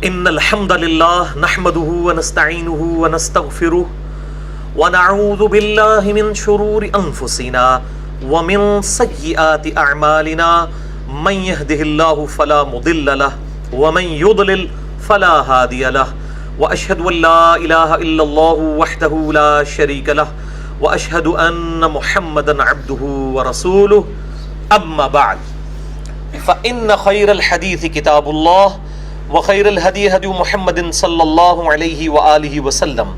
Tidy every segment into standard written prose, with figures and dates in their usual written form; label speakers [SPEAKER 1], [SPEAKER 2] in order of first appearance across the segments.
[SPEAKER 1] ان الحمد للہ نحمده ونستعینه ونستغفره ونعوذ باللہ من شرور انفسنا ومن سیئات اعمالنا من يهده الله فلا مضل له ومن يضلل فلا هادي له واشهد ان لا اله الا الله وحده لا شريك له واشهد ان محمدا عبده ورسوله اما بعد فان خير الحديث كتاب الله وخير الهدي هدي محمد صلى الله عليه وآله وسلم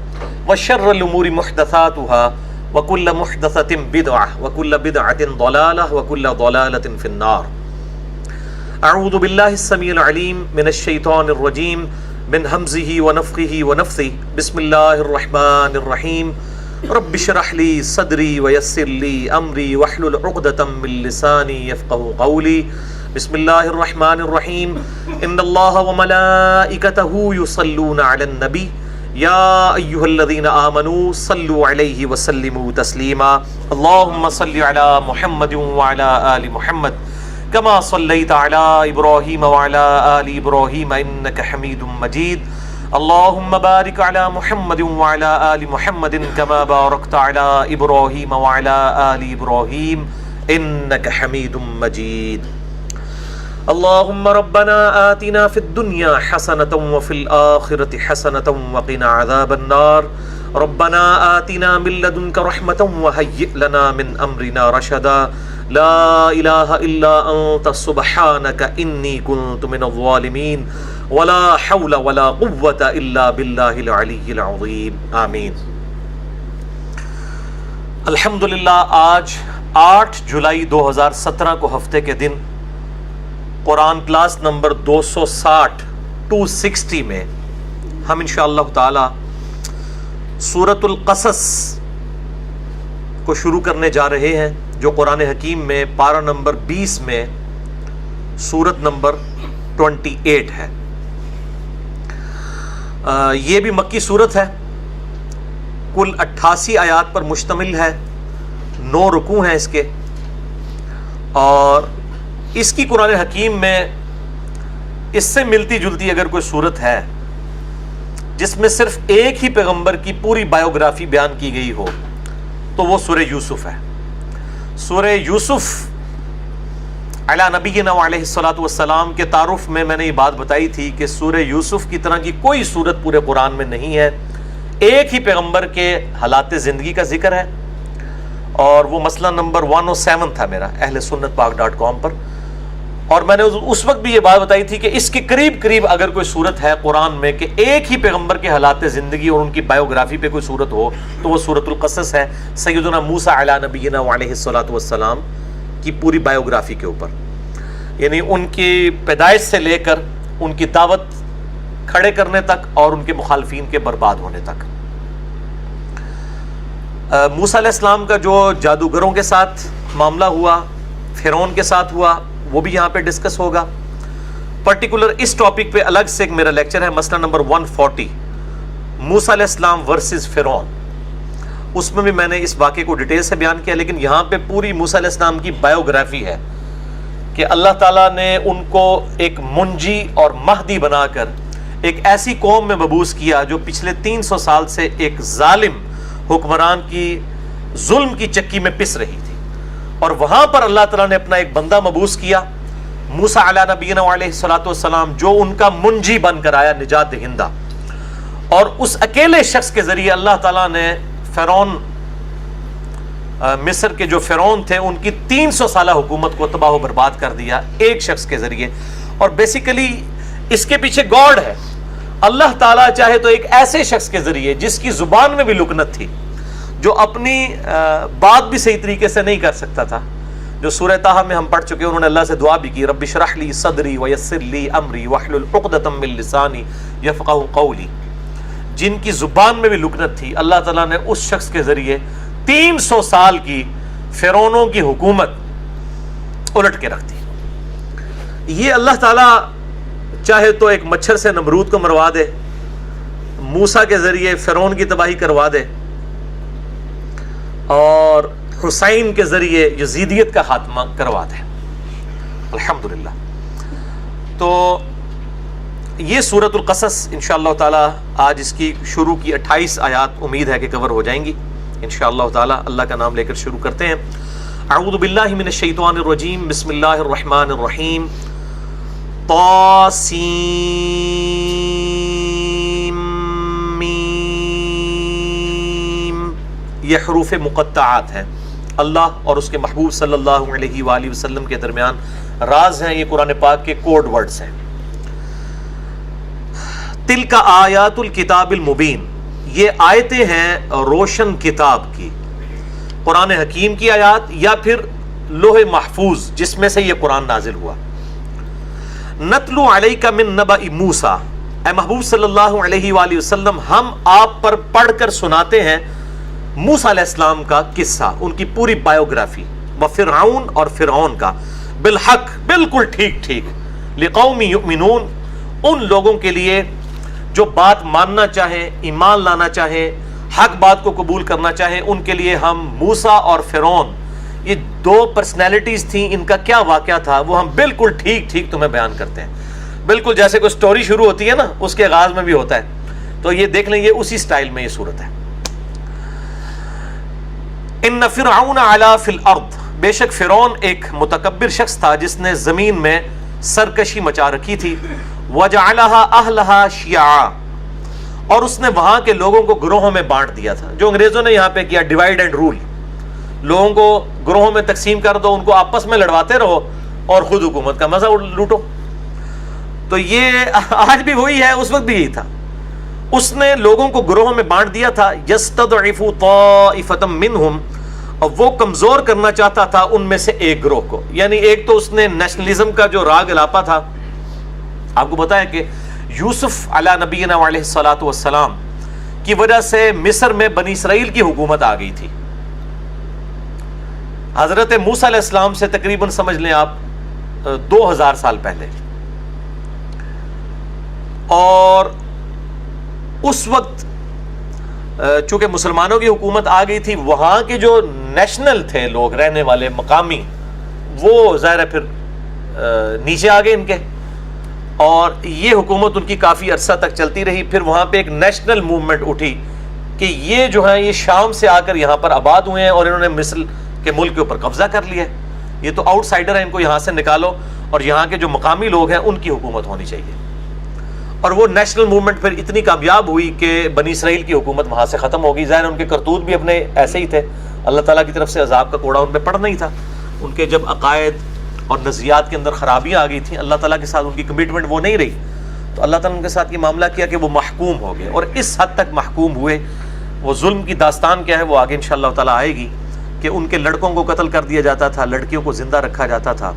[SPEAKER 1] وشر الأمور محدثاتها وكل محدثة بدعة وكل بدعة ضلالة وكل ضلالة في النار. أعوذ بالله السميع العليم من الشيطان الرجيم من همزه ونفخه ونفثه. بسم الله الرحمن الرحيم. رب اشرح لي صدري ويسر لي أمري واحلل عقدة من لساني يفقهوا قولي. بسم اللہ الرحمن الرحیم. ان اللہ وملائکتہ یصلون علی النبی یا ایہا الذین آمنوا صلوا علیہ وسلموا تسلیما. اللہم صل علی محمد وعلی آل محمد کما صلیت علی ابراہیم وعلی آل ابراہیم انک حمید مجید. اللہم بارک علی محمد وعلی آل محمد کما بارکت علی ابراہیم وعلی آل ابراہیم انک حمید مجید. اللهم ربنا آتنا في الدنيا حسنة وفي الآخرة حسنة وقنا عذاب النار. ربنا آتنا من لدنك رحمة وهيئ لنا من أمرنا رشدا. لا إله إلا أنت سبحانك إني كنت من الظالمين. ولا حول ولا قوة إلا بالله العلي العظيم. آمين. الحمدللہ آج 8 جولائی 2017 کو ہفتے کے دن قرآن کلاس نمبر 260 میں ہم انشاءاللہ تعالی سورۃ القصص کو شروع کرنے جا رہے ہیں، جو قرآن حکیم میں پارہ نمبر 20 میں سورت نمبر 28 ہے. یہ بھی مکی سورت ہے، کل 88 آیات پر مشتمل ہے، 9 رکوع ہیں اس کے. اور اس کی قرآن حکیم میں اس سے ملتی جلتی اگر کوئی صورت ہے جس میں صرف ایک ہی پیغمبر کی پوری بایوگرافی بیان کی گئی ہو تو وہ سورہ یوسف ہے. سورہ یوسف علی نبینا علیہ الصلوۃ والسلام کے تعارف میں نے یہ بات بتائی تھی کہ سورہ یوسف کی طرح کی کوئی صورت پورے قرآن میں نہیں ہے. ایک ہی پیغمبر کے حالات زندگی کا ذکر ہے، اور وہ مسئلہ نمبر 107 تھا میرا اہل سنت پاک.com پر. اور میں نے اس وقت بھی یہ بات بتائی تھی کہ اس کے قریب اگر کوئی صورت ہے قرآن میں کہ ایک ہی پیغمبر کے حالات زندگی اور ان کی بایوگرافی پہ کوئی صورت ہو تو وہ سورۃ القصص ہے، سیدنا موسیٰ علی نبینا علیہ الصلوۃ والسلام کی پوری بایوگرافی کے اوپر، یعنی ان کی پیدائش سے لے کر ان کی دعوت کھڑے کرنے تک اور ان کے مخالفین کے برباد ہونے تک. موسیٰ علیہ السلام کا جو جادوگروں کے ساتھ معاملہ ہوا، فرعون کے ساتھ ہوا، وہ بھی یہاں پہ ڈسکس ہوگا. پرٹیکولر اس ٹاپک پہ الگ سے ایک میرا لیکچر ہے، مسئلہ نمبر 140 موسیٰ علیہ السلام ورسز فرعون. اس میں بھی میں نے اس واقعے کو ڈیٹیل سے بیان کیا، لیکن یہاں پہ پوری موسیٰ علیہ السلام کی بایوگرافی ہے کہ اللہ تعالیٰ نے ان کو ایک منجی اور مہدی بنا کر ایک ایسی قوم میں مبعوث کیا جو پچھلے 300 سال سے ایک ظالم حکمران کی ظلم کی چکی میں پس رہی تھی. اور وہاں پر اللہ تعالیٰ نے اپنا ایک بندہ مبعوث کیا، موسیٰ علی نبینا علیہ الصلوۃ والسلام، جو ان کا منجی بن کر آیا، نجات دہندہ. اور اس اکیلے شخص کے ذریعے اللہ تعالیٰ نے فرعون، مصر کے جو فرعون تھے، ان کی 300 سالہ حکومت کو تباہ و برباد کر دیا ایک شخص کے ذریعے. اور بیسیکلی اس کے پیچھے گاڈ ہے. اللہ تعالیٰ چاہے تو ایک ایسے شخص کے ذریعے جس کی زبان میں بھی لکنت تھی، جو اپنی بات بھی صحیح طریقے سے نہیں کر سکتا تھا، جو سورہ طٰہٰ میں ہم پڑھ چکے، انہوں نے اللہ سے دعا بھی کی، رب اشرح لی صدری ویسر لی امری واحلل عقدۃ من لسانی یفقہوا قولی. جن کی زبان میں بھی لکنت تھی، اللہ تعالیٰ نے اس شخص کے ذریعے 300 سال کی فرعونوں کی حکومت الٹ کے رکھ دی. یہ اللہ تعالیٰ چاہے تو ایک مچھر سے نمرود کو مروا دے، موسیٰ کے ذریعے فرعون کی تباہی کروا دے، اور حسین کے ذریعے یزیدیت کا خاتمہ کروا دے. الحمدللہ. تو یہ سورۃ القصص انشاءاللہ تعالی آج اس کی شروع کی 28 آیات امید ہے کہ کور ہو جائیں گی انشاءاللہ تعالی. اللہ کا نام لے کر شروع کرتے ہیں. اعوذ باللہ من الشیطان الرجیم. بسم اللہ الرحمن الرحیم. طاسیم میم. یہ حروف مقطعات ہیں. اللہ اور اس کے محبوب صلی اللہ علیہ وآلہ وسلم کے درمیان راز ہیں. یہ قرآن پاک کے کوڈ ورڈز ہیں. تلک آیات الکتاب المبین. یہ آیتیں ہیں روشن کتاب کی، قرآن حکیم کی آیات یا پھر لوح محفوظ جس میں سے یہ قرآن نازل ہوا. نتلو علیک من نبأ موسیٰ. اے محبوب صلی اللہ علیہ وآلہ وسلم ہم آپ پر پڑھ کر سناتے ہیں موسیٰ علیہ السلام کا قصہ، ان کی پوری بایوگرافی. وفرعون اور فرعون کا. بالحق بالکل ٹھیک ٹھیک. لقوم یؤمنون ان لوگوں کے لیے جو بات ماننا چاہیں، ایمان لانا چاہیں، حق بات کو قبول کرنا چاہیں، ان کے لیے ہم موسیٰ اور فرعون یہ دو پرسنالٹیز تھیں، ان کا کیا واقعہ تھا وہ ہم بالکل ٹھیک ٹھیک تمہیں بیان کرتے ہیں. بالکل جیسے کوئی سٹوری شروع ہوتی ہے نا اس کے آغاز میں بھی ہوتا ہے. تو یہ دیکھ لیں یہ اسی سٹائل میں یہ صورت ہے. ان فرعون علا فی الارض. بے شک فرعون ایک متکبر شخص تھا جس نے زمین میں سرکشی مچا رکھی تھی. وجعلها اهلها شیعا. اور اس نے وہاں کے لوگوں کو گروہوں میں بانٹ دیا تھا، جو انگریزوں نے یہاں پہ کیا ڈیوائیڈ اینڈ رول. لوگوں کو گروہوں میں تقسیم کر دو، ان کو آپس میں لڑواتے رہو اور خود حکومت کا مزہ لوٹو. تو یہ آج بھی وہی ہے، اس وقت بھی یہی تھا. اس نے لوگوں کو گروہوں میں بانٹ دیا تھا. یستضعف طائفۃ منہم. اور وہ کمزور کرنا چاہتا تھا ان میں سے ایک گروہ کو. یعنی ایک تو اس نے نیشنلزم کا جو راگ الاپا تھا، آپ کو پتا ہے کہ یوسف علی نبینا علیہ الصلوۃ والسلام کی وجہ سے مصر میں بنی اسرائیل کی حکومت آ گئی تھی. حضرت موسیٰ علیہ السلام سے تقریباً سمجھ لیں آپ 2000 سال پہلے. اور اس وقت چونکہ مسلمانوں کی حکومت آ گئی تھی، وہاں کے جو نیشنل تھے لوگ رہنے والے مقامی، وہ ظاہر ہے پھر نیچے آ گئے ان کے، اور یہ حکومت ان کی کافی عرصہ تک چلتی رہی. پھر وہاں پہ ایک نیشنل موومنٹ اٹھی کہ یہ جو ہیں یہ شام سے آ کر یہاں پر آباد ہوئے ہیں اور انہوں نے مصر کے ملک کے اوپر قبضہ کر لیا ہے. یہ تو آؤٹ سائڈر ہیں، ان کو یہاں سے نکالو اور یہاں کے جو مقامی لوگ ہیں ان کی حکومت ہونی چاہیے. اور وہ نیشنل موومنٹ پھر اتنی کامیاب ہوئی کہ بنی اسرائیل کی حکومت وہاں سے ختم ہو گئی. ظاہر ان کے کرتوت بھی اپنے ایسے ہی تھے، اللہ تعالیٰ کی طرف سے عذاب کا کوڑا ان پہ پڑنا ہی تھا. ان کے جب عقائد اور نظریات کے اندر خرابیاں آ گئی تھیں، اللہ تعالیٰ کے ساتھ ان کی کمٹمنٹ وہ نہیں رہی، تو اللہ تعالیٰ نے ان کے ساتھ یہ معاملہ کیا کہ وہ محکوم ہو گئے. اور اس حد تک محکوم ہوئے. وہ ظلم کی داستان کیا ہے وہ آگے انشاءاللہ تعالیٰ آئے گی کہ ان کے لڑکوں کو قتل کر دیا جاتا تھا، لڑکیوں کو زندہ رکھا جاتا تھا،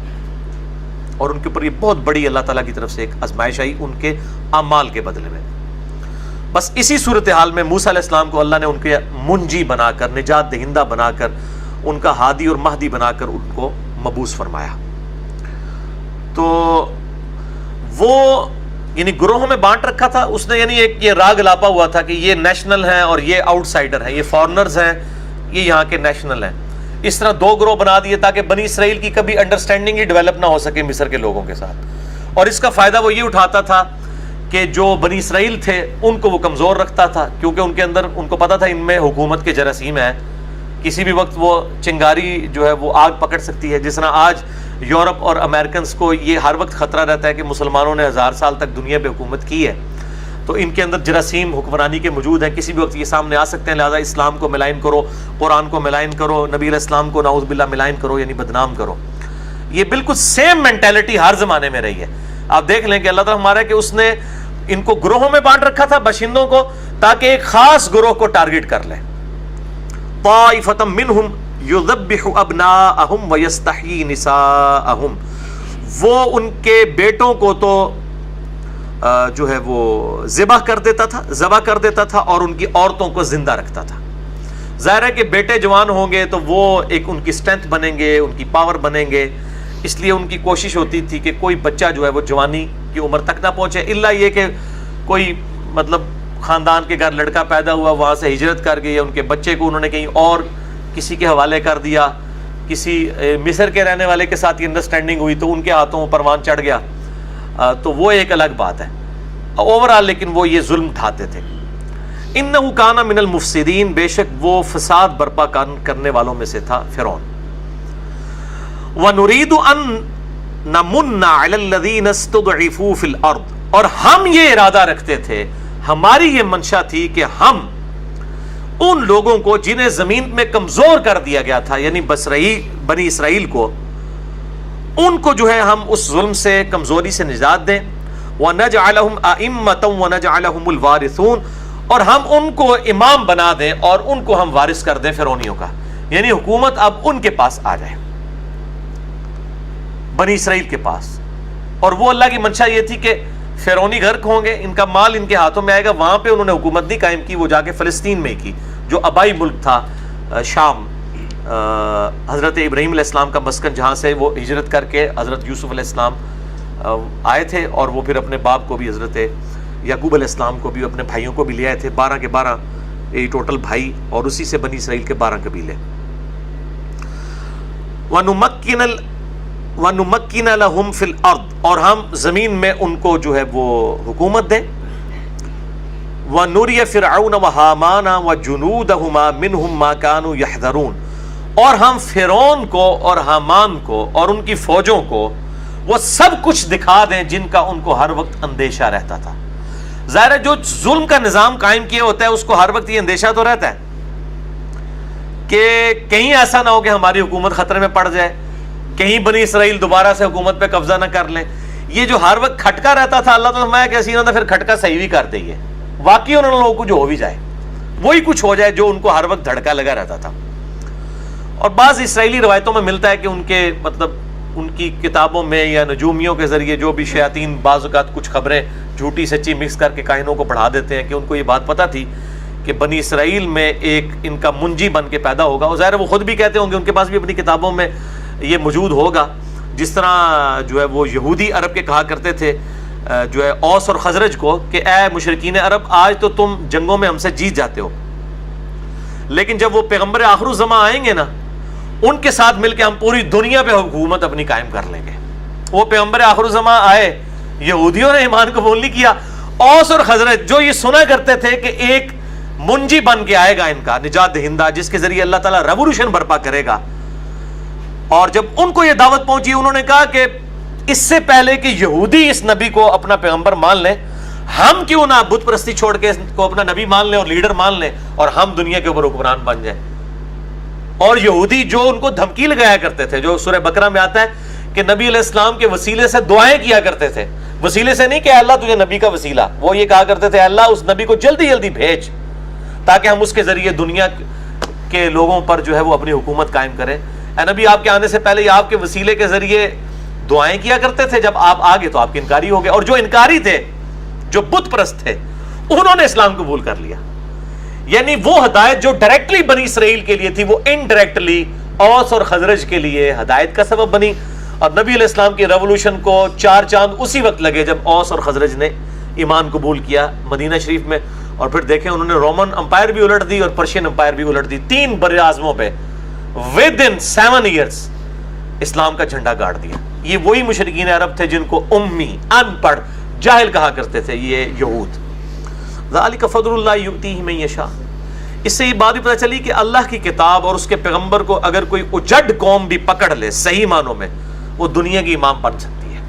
[SPEAKER 1] اور ان کے اوپر یہ بہت بڑی اللہ تعالیٰ کی طرف سے ایک آزمائش آئی ان کے اعمال کے بدلے میں. بس اسی صورتحال میں موسیٰ علیہ السلام کو اللہ نے ان کے منجی بنا کر، نجات دہندہ بنا کر، ان کا ہادی اور مہدی بنا کر ان کو مبعوث فرمایا. تو وہ یعنی گروہوں میں بانٹ رکھا تھا اس نے. یعنی ایک یہ راگ لاپا ہوا تھا کہ یہ نیشنل ہیں اور یہ آؤٹ سائڈر ہیں، یہ فارنرز ہیں، یہ یہاں کے نیشنل ہیں. اس طرح دو گروہ بنا دیے تاکہ بنی اسرائیل کی کبھی انڈرسٹینڈنگ ہی ڈیولپ نہ ہو سکے مصر کے لوگوں کے ساتھ. اور اس کا فائدہ وہ یہ اٹھاتا تھا کہ جو بنی اسرائیل تھے ان کو وہ کمزور رکھتا تھا، کیونکہ ان کے اندر ان کو پتا تھا ان میں حکومت کے جراثیم ہیں، کسی بھی وقت وہ چنگاری جو ہے وہ آگ پکڑ سکتی ہے. جس طرح آج یورپ اور امریکنز کو یہ ہر وقت خطرہ رہتا ہے کہ مسلمانوں نے 1000 سال تک دنیا پہ حکومت کی ہے، تو ان کے اندر جراثیم حکمرانی کے موجود ہیں، کسی بھی وقت یہ سامنے آ سکتے ہیں. لہٰذا اسلام کو ملائن کرو، قرآن کو ملائن کرو، نبی علیہ السلام کو نعوذ باللہ ملائن کرو، یعنی بدنام کرو. یہ بالکل سیم مینٹیلٹی ہر زمانے میں رہی ہے. آپ دیکھ لیں کہ اللہ تعالیٰ ہمارا کہ اس نے ان کو گروہوں میں بانٹ رکھا تھا باشندوں کو، تاکہ ایک خاص گروہ کو ٹارگٹ کر لیں. طائفۃ منہم یذبح ابناءہم ویستحیی نساءہم. وہ ان کے بیٹوں کو تو جو ہے وہ ذبح کر دیتا تھا اور ان کی عورتوں کو زندہ رکھتا تھا. ظاہر ہے کہ بیٹے جوان ہوں گے تو وہ ایک ان کی اسٹرینتھ بنیں گے، ان کی پاور بنیں گے، اس لیے ان کی کوشش ہوتی تھی کہ کوئی بچہ جو ہے وہ جوانی کی عمر تک نہ پہنچے، الا یہ کہ کوئی مطلب خاندان کے گھر لڑکا پیدا ہوا، وہاں سے ہجرت کر گئے، ان کے بچے کو انہوں نے کہیں اور کسی کے حوالے کر دیا، کسی مصر کے رہنے والے کے ساتھ یہ انڈرسٹینڈنگ ہوئی تو ان کے ہاتھوں پروان چڑھ گیا، تو وہ ایک الگ بات ہے. اوورال لیکن وہ یہ ظلم ڈھاتے تھے. انہ کان من المفسدین، بے شک وہ فساد برپا کرنے والوں میں سے تھا فرعون. وَنُرِيدُ أَن نَمُنَّ عَلَى الَّذِينَ اسْتُضْعِفُوا فِي الْأَرْضِ، اور ہم یہ ارادہ رکھتے تھے، ہماری یہ منشا تھی کہ ہم ان لوگوں کو جنہیں زمین میں کمزور کر دیا گیا تھا، یعنی بنی اسرائیل کو، ان کو جو ہے ہم اس ظلم سے، کمزوری سے نجات دیں. وَنَجْعَلَهُمْ أَئِمَّةً وَنَجْعَلَهُمُ الْوَارِثُونَ، اور ہم ان کو امام بنا دیں اور ان کو ہم وارث کر دیں فرعونیوں کا، یعنی حکومت اب ان کے پاس آ جائے، بنی اسرائیل کے پاس. اور وہ اللہ کی منشا یہ تھی کہ فرعونی غرق ہوں گے، ان کا مال ان کے ہاتھوں میں آئے گا. وہاں پہ انہوں نے حکومت نہیں قائم کی، وہ جا کے فلسطین میں کی جو آبائی ملک تھا، شام، حضرت ابراہیم علیہ السلام کا مسکن، جہاں سے وہ ہجرت کر کے حضرت یوسف علیہ السلام آئے تھے، اور وہ پھر اپنے باپ کو بھی، حضرت یعقوب علیہ السلام کو بھی، اپنے بھائیوں کو بھی لے آئے تھے، 12 کے 12 یہ ٹوٹل بھائی، اور اسی سے بنی اسرائیل کے 12 قبیلے. وَنُمَكِّنَ لَهُمْ فِي الْأَرْضِ، اور ہم زمین میں ان کو جو ہے وہ حکومت دیں. وَنُرِيَ فِرْعَوْنَ وَهَامَانَ وَجُنُودَهُمَا مِنْهُمْ مَا كَانُوا يَحْذَرُونَ، اور ہم فرعون کو اور حامان کو اور ان کی فوجوں کو وہ سب کچھ دکھا دیں جن کا ان کو ہر وقت اندیشہ رہتا تھا. ظاہر ہے جو ظلم کا نظام قائم کیا ہوتا ہے اس کو ہر وقت یہ اندیشہ تو رہتا ہے کہ کہیں ایسا نہ ہو کہ ہماری حکومت خطرے میں پڑ جائے، کہیں بنی اسرائیل دوبارہ سے حکومت پہ قبضہ نہ کر لیں. یہ جو ہر وقت کھٹکا رہتا تھا، اللہ تعالیٰ فرمایا کہ ایسی نہ پھر کھٹکا صحیح بھی کر دئیے، واقعی انہوں لوگوں کو جو ہو بھی جائے وہی کچھ ہو جائے جو ان کو ہر وقت دھڑکا لگا رہتا تھا. اور بعض اسرائیلی روایتوں میں ملتا ہے کہ ان کے مطلب ان کی کتابوں میں یا نجومیوں کے ذریعے جو بھی شیاطین بعض اوقات کچھ خبریں جھوٹی سچی مکس کر کے کائنوں کو پڑھا دیتے ہیں کہ ان کو یہ بات پتہ تھی کہ بنی اسرائیل میں ایک ان کا منجی بن کے پیدا ہوگا. اور ظاہر وہ خود بھی کہتے ہوں گے، ان کے پاس بھی اپنی کتابوں میں یہ موجود ہوگا. جس طرح جو ہے وہ یہودی عرب کے کہا کرتے تھے جو ہے اوس اور خزرج کو کہ اے مشرکین عرب، آج تو تم جنگوں میں ہم سے جیت جاتے ہو، لیکن جب وہ پیغمبر آخر الزماں آئیں گے نا، ان کے ساتھ مل کے ہم پوری دنیا پہ حکومت اپنی قائم کر لیں گے. وہ پیغمبر آخر الزماں آئے، یہودیوں نے ایمان قبول نہیں کیا. اوس اور خزرج جو یہ سنا کرتے تھے کہ ایک منجی بن کے آئے گا ان کا نجات دہندہ، جس کے ذریعے اللہ تعالیٰ ریولوشن برپا کرے گا، اور جب ان کو یہ دعوت پہنچی انہوں نے کہا کہ اس سے پہلے کہ یہودی اس نبی کو اپنا پیغمبر مان لیں، ہم کیوں نہ بت پرستی چھوڑ کے اس کو اپنا نبی مان لیں اور لیڈر مان لیں، اور ہم دنیا کے اوپر حکمران بن جائیں. اور یہودی جو ان کو دھمکی لگایا کرتے تھے، جو سورہ بقرہ میں آتا ہے کہ نبی علیہ السلام کے وسیلے سے دعائیں کیا کرتے تھے، وسیلے سے نہیں کہ اللہ تجھے نبی کا وسیلہ، وہ یہ کہا کرتے تھے اللہ اس نبی کو جلدی جلدی بھیج تاکہ ہم اس کے ذریعے دنیا کے لوگوں پر جو ہے وہ اپنی حکومت قائم کریں. اے نبی، آپ کے آنے سے پہلے آپ کے وسیلے کے ذریعے دعائیں کیا کرتے تھے، جب آپ آگے تو آپ کے انکاری ہو گئے. اور جو انکاری تھے، جو بت پرست تھے، انہوں نے اسلام قبول کر لیا. یعنی وہ ہدایت جو ڈائریکٹلی بنی اسرائیل کے لیے تھی، وہ انڈائریکٹلی اوس اور خزرج کے لیے ہدایت کا سبب بنی. اور نبی علیہ السلام کی ریولوشن کو 4 چاند اسی وقت لگے جب اوس اور خزرج نے ایمان قبول کیا مدینہ شریف میں. اور پھر دیکھیں انہوں نے رومن امپائر بھی الٹ دی اور پرشین امپائر بھی الٹ دی. 3 بر اعظموں پہ within 7 years اسلام کا جھنڈا گاڑ دیا. یہ وہی مشرکین عرب تھے جن کو امی، ان پڑھ، جاہل کہا کرتے تھے یہ یہود. ذالک فضل اللہ یؤتیہ من یشاء. اس سے یہ بات بھی پتہ چلی کہ اللہ کی کتاب اور اس کے پیغمبر کو اگر کوئی اجڑ قوم بھی پکڑ لے صحیح معنوں میں، وہ دنیا کی امام بن سکتی ہے.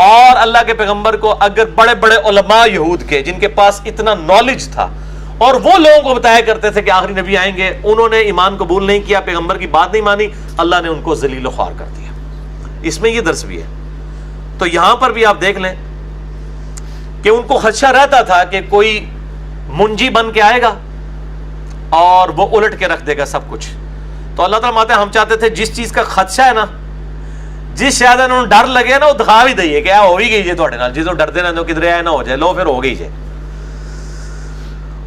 [SPEAKER 1] اور اللہ کے پیغمبر کو اگر بڑے بڑے علماء یہود کے جن کے پاس اتنا نالج تھا اور وہ لوگوں کو بتایا کرتے تھے کہ آخری نبی آئیں گے، انہوں نے ایمان قبول نہیں کیا، پیغمبر کی بات نہیں مانی، اللہ نے ان کو ذلیل و خوار کر دیا. اس میں یہ درس بھی ہے. تو یہاں پر بھی آپ دیکھ لیں کہ ان کو خدشہ رہتا تھا کہ کوئی منجی بن کے آئے گا اور وہ الٹ کے رکھ دے گا سب کچھ. تو اللہ تعالیٰ ماتے ہم چاہتے تھے جس چیز کا خدشہ ہے نا، جس شاید انہوں نے ڈر لگے نا، وہ دکھا بھی دئیے کہ ہو ہی گئی جی تھوڑے نال، جس ڈرتے نہ کدھر آئے نہ ہو جائے، لو پھر ہو گئی جائے.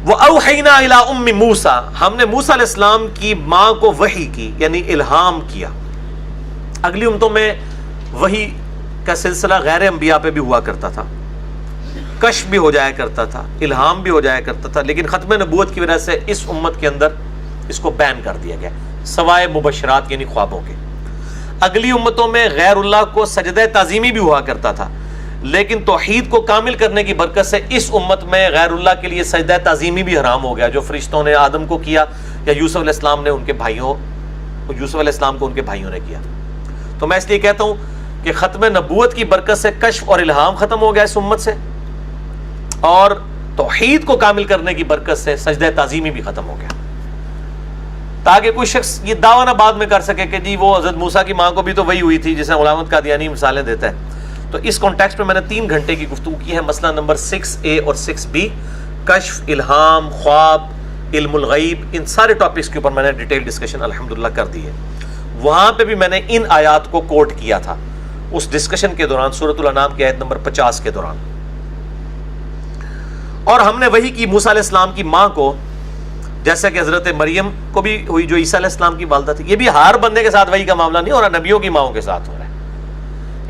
[SPEAKER 1] وَأَوْحَيْنَا إِلَىٰ أُمِّ مُوسَىٰ. ہم نے موسیٰ علیہ السلام کی ماں کو وحی کی، یعنی الہام کیا. اگلی امتوں میں وحی کا سلسلہ غیر انبیاء پہ بھی ہوا کرتا تھا، کشف بھی ہو جایا کرتا تھا، الہام بھی ہو جایا کرتا تھا، لیکن ختم نبوت کی وجہ سے اس امت کے اندر اس کو بین کر دیا گیا، سوائے مبشرات یعنی خوابوں کے. اگلی امتوں میں غیر اللہ کو سجدہ تعظیمی بھی ہوا کرتا تھا، لیکن توحید کو کامل کرنے کی برکت سے اس امت میں غیر اللہ کے لیے سجدہ تعظیمی بھی حرام ہو گیا، جو فرشتوں نے آدم کو کیا یا یوسف علیہ السلام نے ان کے بھائیوں کو ان کے بھائیوں نے کیا۔ تو میں اس لیے کہتا ہوں کہ ختم نبوت کی برکت سے کشف اور الہام ختم ہو گیا اس امت سے، اور توحید کو کامل کرنے کی برکت سے سجدہ تعظیمی بھی ختم ہو گیا، تاکہ کوئی شخص یہ دعویٰ نہ بعد میں کر سکے کہ جی وہ حضرت موسیٰ کی ماں کو بھی تو وہی ہوئی تھی، جسے علامت قادیانی مثالیں دیتا ہے۔ تو اس کانٹیکسٹ میں نے 3 گھنٹے کی گفتگو کی ہے، مسئلہ نمبر 6A اور 6B، کشف، الہام، خواب، علم الغیب، ان سارے ٹاپکس کے اوپر میں نے ڈیٹیل ڈسکشن الحمدللہ کر دی ہے۔ وہاں پہ بھی میں نے ان آیات کو کوٹ کیا تھا اس ڈسکشن کے دوران، سورۃ الانعام کی آیت نمبر 50 کے دوران، اور ہم نے وہی کی موسیٰ علیہ السلام کی ماں کو، جیسا کہ حضرت مریم کو بھی ہوئی جو عیسیٰ علیہ السلام کی والدہ تھی۔ یہ بھی ہر بندے کے ساتھ وہی کا معاملہ نہیں ہو رہا، نبیوں کی ماؤں کے ساتھ ہو رہا ہے،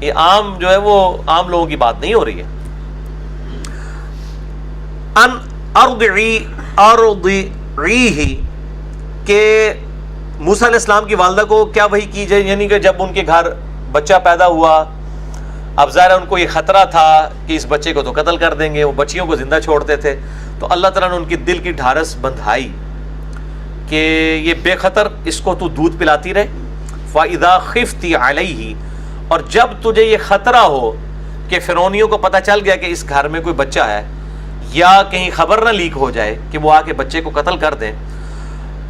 [SPEAKER 1] یہ عام جو ہے وہ عام لوگوں کی بات نہیں ہو رہی ہے۔ ان ارضعیہ کہ موسیٰ علیہ السلام کی والدہ کو کیا وحی کی جائے، یعنی کہ جب ان کے گھر بچہ پیدا ہوا، اب ظاہر ان کو یہ خطرہ تھا کہ اس بچے کو تو قتل کر دیں گے، وہ بچیوں کو زندہ چھوڑتے تھے، تو اللہ تعالیٰ نے ان کی دل کی ڈھارس بندھائی کہ یہ بے خطر اس کو تو دودھ پلاتی رہے، فَإِذَا خِفْتِ عَلَيْهِ، اور جب تجھے یہ خطرہ ہو کہ فرعونیوں کو پتہ چل گیا کہ اس گھر میں کوئی بچہ ہے، یا کہیں خبر نہ لیک ہو جائے کہ وہ آ کے بچے کو قتل کر دیں،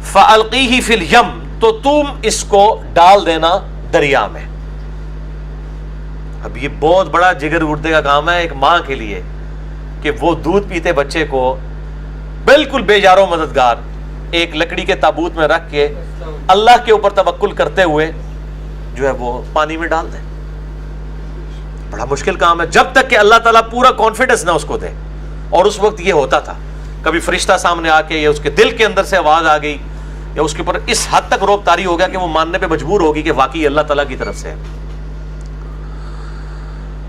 [SPEAKER 1] فَأَلْقِيهِ فِي الْيَمِّ، تو تم اس کو ڈال دینا دریا میں۔ اب یہ بہت بڑا جگر اڑنے کا کام ہے ایک ماں کے لیے کہ وہ دودھ پیتے بچے کو بالکل بے یار و مددگار ایک لکڑی کے تابوت میں رکھ کے اللہ کے اوپر توکل کرتے ہوئے جو ہے وہ پانی میں ڈال دیں۔ بڑا مشکل کام ہے، جب تک کہ اللہ تعالیٰ پورا کانفیڈنس نہ اس کو دے۔ اور اس وقت یہ ہوتا تھا، کبھی فرشتہ سامنے آ کے یا اس کے دل کے اندر سے آواز آ گئی یا اس کے اوپر اس حد تک روب طاری ہو گیا کہ وہ ماننے پہ مجبور ہوگی کہ واقعی اللہ تعالیٰ کی طرف سے ہے۔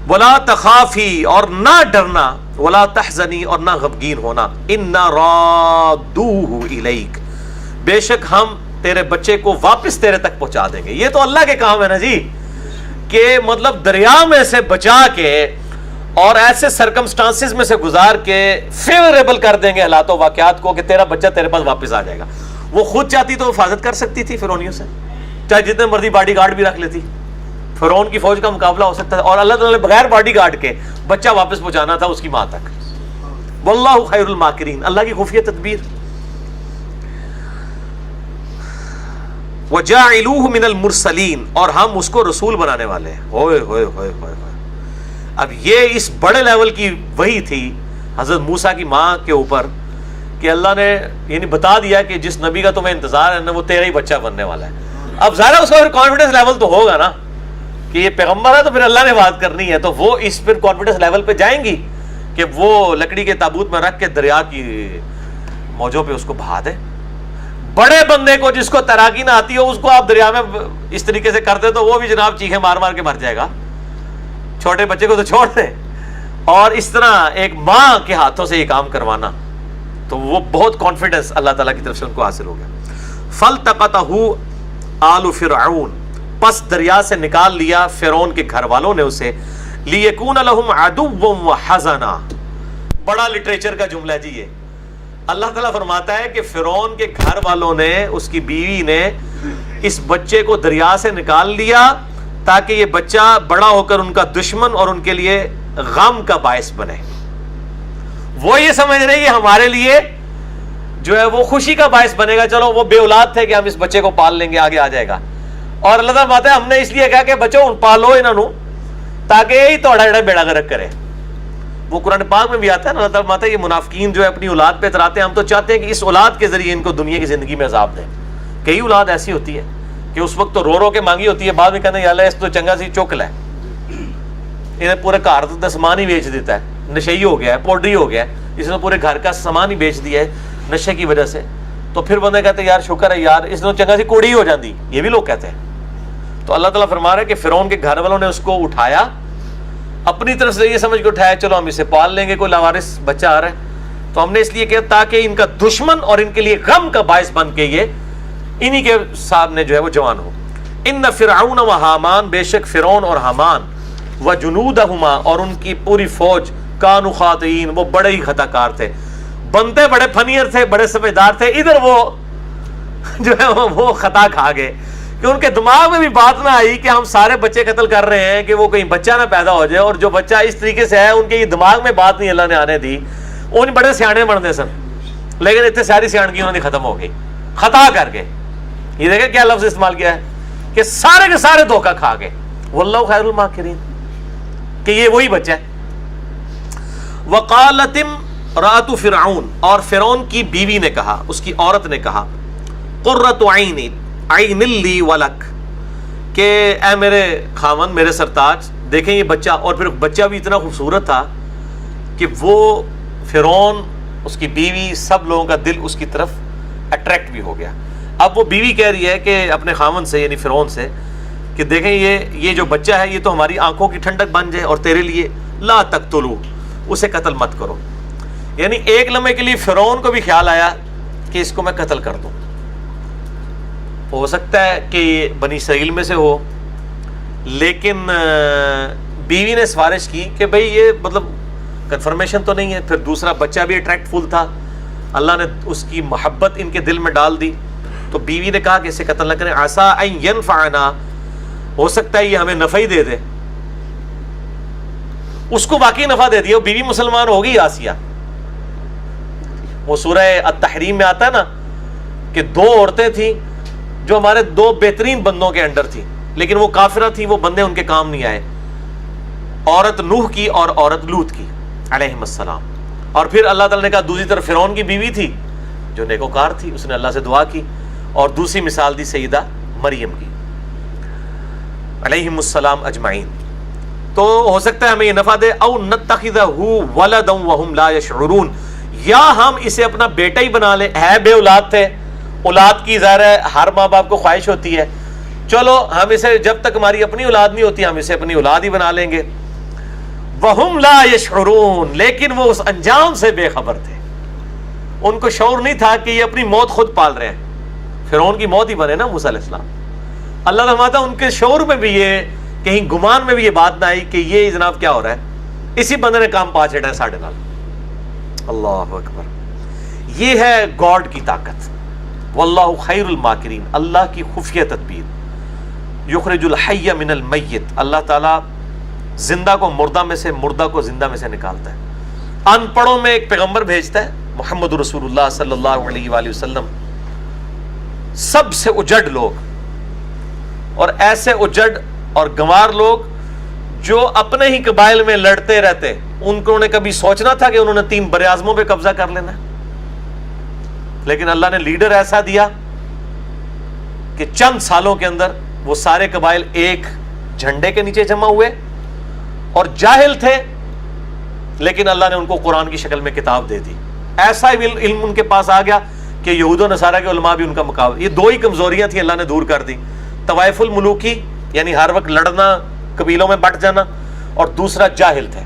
[SPEAKER 1] وَلَا تَخَافِي، اور نہ ڈرنا، وَلَا تَحْزَنِي، اور نہ غمگین ہونا، إِنَّا رَادُّوهُ إِلَيْكَ، بے شک ہم تیرے بچے کو واپس تیرے تک پہنچا دیں گے۔ یہ تو اللہ کے کام ہے نا جی، کہ مطلب دریا میں سے بچا کے اور ایسے سرکمسٹانسز میں سے گزار کے فیوریبل کر دیں گے حالات و واقعات کو کہ تیرا بچہ تیرے پاس واپس آ جائے گا۔ وہ خود چاہتی تو حفاظت کر سکتی تھی فرعونیوں سے، چاہے جتنے مرضی باڈی گارڈ بھی رکھ لیتی، فرعون کی فوج کا مقابلہ ہو سکتا تھا، اور اللہ تعالیٰ نے بغیر باڈی گارڈ کے بچہ واپس پہنچانا تھا اس کی ماں تک۔ واللہ خیر الماکرین، اللہ کی خفیہ تدبیر۔ وَجَاعِلُوهُ مِنَ الْمُرْسَلِينَ، اور ہم اس کو رسول بنانے والے ہیں۔ ہوئے ہوئے ہوئے ہوئے ہوئے، اب یہ اس بڑے لیول کی وحی تھی حضرت موسیٰ کی ماں کے اوپر کہ اللہ نے یعنی بتا دیا کہ جس نبی کا تمہیں انتظار ہے نا وہ تیرا ہی بچہ بننے والا ہے۔ اب ظاہر اس کا پھر کانفیڈنس لیول تو ہوگا نا کہ یہ پیغمبر ہے تو پھر اللہ نے بات کرنی ہے، تو وہ اس پھر کانفیڈنس لیول پہ جائیں گی کہ وہ لکڑی کے تابوت میں رکھ کے دریا کی موجوں پہ اس کو بہا دیں۔ بڑے بندے کو جس کو تیراکی نہ آتی ہو اس کو آپ دریا میں اس طریقے سے کر دیں تو وہ بھی جناب چیخیں مار مار کے مر جائے گا، چھوٹے بچے کو تو چھوڑ دیں۔ اور اس طرح ایک ماں کے ہاتھوں سے یہ کام کروانا، تو وہ بہت کانفیڈنس اللہ تعالیٰ کی طرف سے ان کو حاصل ہو گیا۔ فَالْتَقَطَهُ آلُ فِرْعَوْنَ، پس دریا سے نکال لیا فرعون کے گھر والوں نے اسے، لِيَكُونَ لَهُمْ عَدُوًّا وَحَزَنًا۔ بڑا لٹریچر کا جملہ جی یہ، اللہ تعالیٰ فرماتا ہے کہ فرعون کے گھر والوں نے، اس کی بیوی نے اس بچے کو دریا سے نکال لیا تاکہ یہ بچہ بڑا ہو کر ان کا دشمن اور ان کے لیے غم کا باعث بنے۔ وہ یہ سمجھ رہے کہ ہمارے لیے جو ہے وہ خوشی کا باعث بنے گا، چلو وہ بے اولاد تھے کہ ہم اس بچے کو پال لیں گے، آگے آ جائے گا۔ اور اللہ تعالیٰ فرماتا ہے ہم نے اس لیے کہا کہ بچوں پالو انہوں تاکہ یہی توڑا جڑا بیڑا گرک کرے۔ وہ قرآن پاک میں بھی آتا ہے نا، اللہ تعالیٰ فرماتا ہے یہ منافقین جو ہے اپنی اولاد پہ اتراتے ہیں، ہم تو چاہتے ہیں کہ اس اولاد کے ذریعے ان کو دنیا کی زندگی میں عذاب دیں۔ کئی اولاد ایسی ہوتی ہے کہ اس وقت تو رو رو کے مانگی ہوتی ہے، بعد میں کہتے ہیں یا اللہ اس تو چنگا سی چوک لے، انہیں پورے گھر کا سامان ہی بیچ دیتا ہے، نشئی ہو گیا ہے، پوڈری ہو گیا ہے، اس نے پورے گھر کا سامان ہی بیچ دیا ہے نشے کی وجہ سے۔ تو پھر بندے کہتے ہیں یار شکر ہے یار اس نے چنگا سی کوڑی ہی ہو جاتی، یہ بھی لوگ کہتے ہیں۔ تو اللہ تعالیٰ فرما رہا ہے کہ فرعون کے گھر والوں نے اس کو اٹھایا، اپنی طرف سے یہ سمجھ کے اٹھایا چلو ہم اسے پال لیں گے، کوئی لاوارث بچہ آ رہا ہے تو ہم نے اس لیے کیا تاکہ ان کا دشمن اور ان کے لیے غم کا باعث بن کے یہ انہی کے سامنے جو ہے وہ جوان ہو۔ ان فرعون و حامان، بے شک فرعون اور حامان، وجنودہما اور ان کی پوری فوج کانوا خاطئین وہ بڑے ہی خطا کار تھے. بنتے بڑے فنیر تھے, بڑے سمجھدار تھے, ادھر وہ جو ہے وہ خطا کھا گئے کہ ان کے دماغ میں بھی بات نہ آئی کہ ہم سارے بچے قتل کر رہے ہیں کہ وہ کہیں بچہ نہ پیدا ہو جائے, اور جو بچہ اس طریقے سے ہے ان کے یہ دماغ میں بات نہیں اللہ نے آنے دی. ان بڑے سیانے بنتے سن, لیکن اتنے ساری سیاحت کی انہوں نے ختم ہو گئی خطا کر کے. یہ دیکھیں کیا لفظ استعمال کیا ہے کہ سارے کے سارے دھوکہ کھا گئے. واللہ خیر الماکرین, کہ یہ وہی بچہ ہے. وقالت امرأۃ فرعون, اور فرعون کی بیوی نے کہا, اس کی عورت نے کہا, قرۃ عین لی ولک, کہ اے میرے خاوند میرے سرتاج دیکھیں یہ بچہ. اور پھر بچہ بھی اتنا خوبصورت تھا کہ وہ فرعون, اس کی بیوی, سب لوگوں کا دل اس کی طرف اٹریکٹ بھی ہو گیا. اب وہ بیوی کہہ رہی ہے کہ اپنے خاوند سے یعنی فرعون سے کہ دیکھیں یہ جو بچہ ہے یہ تو ہماری آنکھوں کی ٹھنڈک بن جائے, اور تیرے لیے لا تقتلو, اسے قتل مت کرو. یعنی ایک لمحے کے لیے فرعون کو بھی خیال آیا کہ اس کو میں قتل کر دوں. ہو سکتا ہے کہ یہ بنی اسرائیل میں سے ہو, لیکن بیوی نے سفارش کی کہ بھئی یہ مطلب کنفرمیشن تو نہیں ہے. پھر دوسرا بچہ بھی اٹریکٹ فل تھا, اللہ نے اس کی محبت ان کے دل میں ڈال دی. تو بیوی نے کہا کہ اسے قتل نہ کریں, عسیٰ ان ینفعنا, ہو سکتا ہے یہ ہمیں نفع ہی دے دے. اس کو واقعی نفع دے دیا, وہ بیوی مسلمان ہوگی آسیہ. وہ سورہ التحریم میں آتا ہے نا کہ دو عورتیں تھیں جو ہمارے دو بہترین بندوں کے انڈر تھی, لیکن وہ کافرہ تھی, وہ بندے ان کے کام نہیں آئے. عورت نوح کی اور عورت لوط کی علیہم السلام. اور پھر اللہ تعالیٰ نے کہا دوسری طرف فرعون کی بیوی تھی جو نیکوکار تھی, اس نے اللہ سے دعا کی. اور دوسری مثال دی سیدہ مریم کی علیہم السلام اجمعین. تو ہو سکتا ہے ہمیں یہ نفع دے. او نتخذہ ولدا وہم لا یشعرون, یا ہم اسے اپنا بیٹا ہی بنا لیں. ہے بے اولاد تھے, اولاد کی ظاہر ہے ہر ماں باپ کو خواہش ہوتی ہے, چلو ہم اسے جب تک ہماری اپنی اولاد نہیں ہوتی ہم اسے اپنی اولاد ہی بنا لیں گے. وہم لا یشعرون, لیکن وہ اس انجام سے بے خبر تھے. ان کو شعور نہیں تھا کہ یہ اپنی موت خود پال رہے ہیں. فرعون کی موت ہی بنے نا موسیٰ علیہ السلام. اللہ رحمٰتہ ان کے شعور میں بھی یہ کہیں گمان میں بھی یہ بات نہ آئی کہ یہ جناب کیا ہو رہا ہے, اسی بندے نے کام پا چھیڑا ہے ساڑھے نال. اللہ اکبر, یہ ہے گاڈ کی طاقت. واللہ خیر الماکرین, اللہ کی خفیہ تدبیر. یخرج الحی من المیت, اللہ تعالیٰ زندہ کو مردہ میں سے, مردہ کو زندہ میں سے نکالتا ہے. ان پڑھوں میں ایک پیغمبر بھیجتا ہے محمد رسول اللہ صلی اللہ علیہ وآلہ وسلم. سب سے اجڑ لوگ اور ایسے اجڑ اور گنوار لوگ جو اپنے ہی قبائل میں لڑتے رہتے, انہوں نے کبھی سوچنا تھا کہ انہوں نے 3 براعظموں پہ قبضہ کر لینا ہے. لیکن اللہ نے لیڈر ایسا دیا کہ چند سالوں کے اندر وہ سارے قبائل ایک جھنڈے کے نیچے جمع ہوئے, اور جاہل تھے لیکن اللہ نے ان کو قرآن کی شکل میں کتاب دے دی. ایسا علم ان کے پاس آ گیا کہ یہود و نصارہ کے علماء بھی ان کا مقابلہ. یہ 2 ہی کمزوریاں تھیں, اللہ نے دور کر دی. طوائف الملوکی یعنی ہر وقت لڑنا, قبیلوں میں بٹ جانا, اور دوسرا جاہل تھے.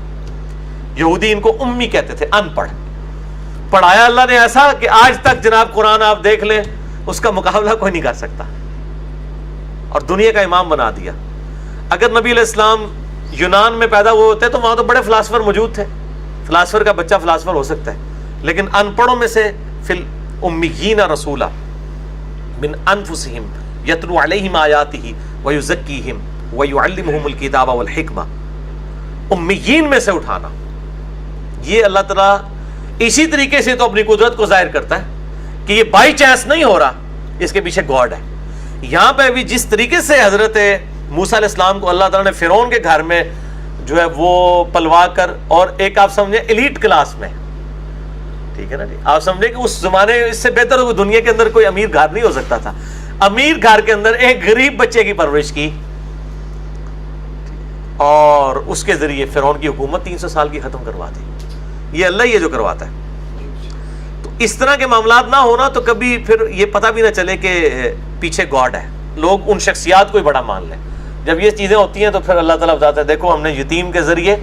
[SPEAKER 1] یہودی ان کو امی کہتے تھے, ان پڑھ. پڑھایا اللہ نے ایسا کہ آج تک جناب قرآن آپ دیکھ لیں اس کا مقابلہ کوئی نہیں کر سکتا, اور دنیا کا امام بنا دیا. اگر نبی علیہ السلام یونان میں پیدا ہوئے ہوتے تو وہاں تو بڑے فلاسفر موجود تھے, فلاسفر کا بچہ فلاسفر ہو سکتا ہے. لیکن ان پڑھوں میں سے فی الامیین رسولا من انفسہم یتلو علیہم آیاتہ ویزکیہم ویعلمہم الکتاب والحکمہ. امیین میں سے اٹھانا, یہ اللہ تعالیٰ اسی طریقے سے تو اپنی قدرت کو ظاہر کرتا ہے کہ یہ بائی چانس نہیں ہو رہا, اس کے پیچھے گاڈ ہے. یہاں پہ بھی جس طریقے سے حضرت موسیٰ علیہ السلام کو اللہ تعالیٰ نے فرعون کے گھر میں جو ہے وہ پلوا کر, اور ایک آپ سمجھیں ایلیٹ کلاس میں, ٹھیک ہے نا جی, آپ سمجھیں کہ اس زمانے اس سے بہتر دنیا کے اندر کوئی امیر گھر نہیں ہو سکتا تھا. امیر گھر کے اندر ایک غریب بچے کی پرورش کی, اور اس کے ذریعے فرعون کی حکومت 300 سال کی ختم کروا دی. یہ اللہ ہی ہے جو کرواتا ہے. تو اس طرح کے معاملات نہ ہونا تو کبھی پھر یہ پتہ بھی نہ چلے کہ پیچھے گاڈ ہے. لوگ ان شخصیات کو ہی بڑا مان لیں. جب یہ چیزیں ہوتی ہیں تو پھر اللہ تعالیٰ بتاتا ہے دیکھو ہم نے یتیم کے ذریعے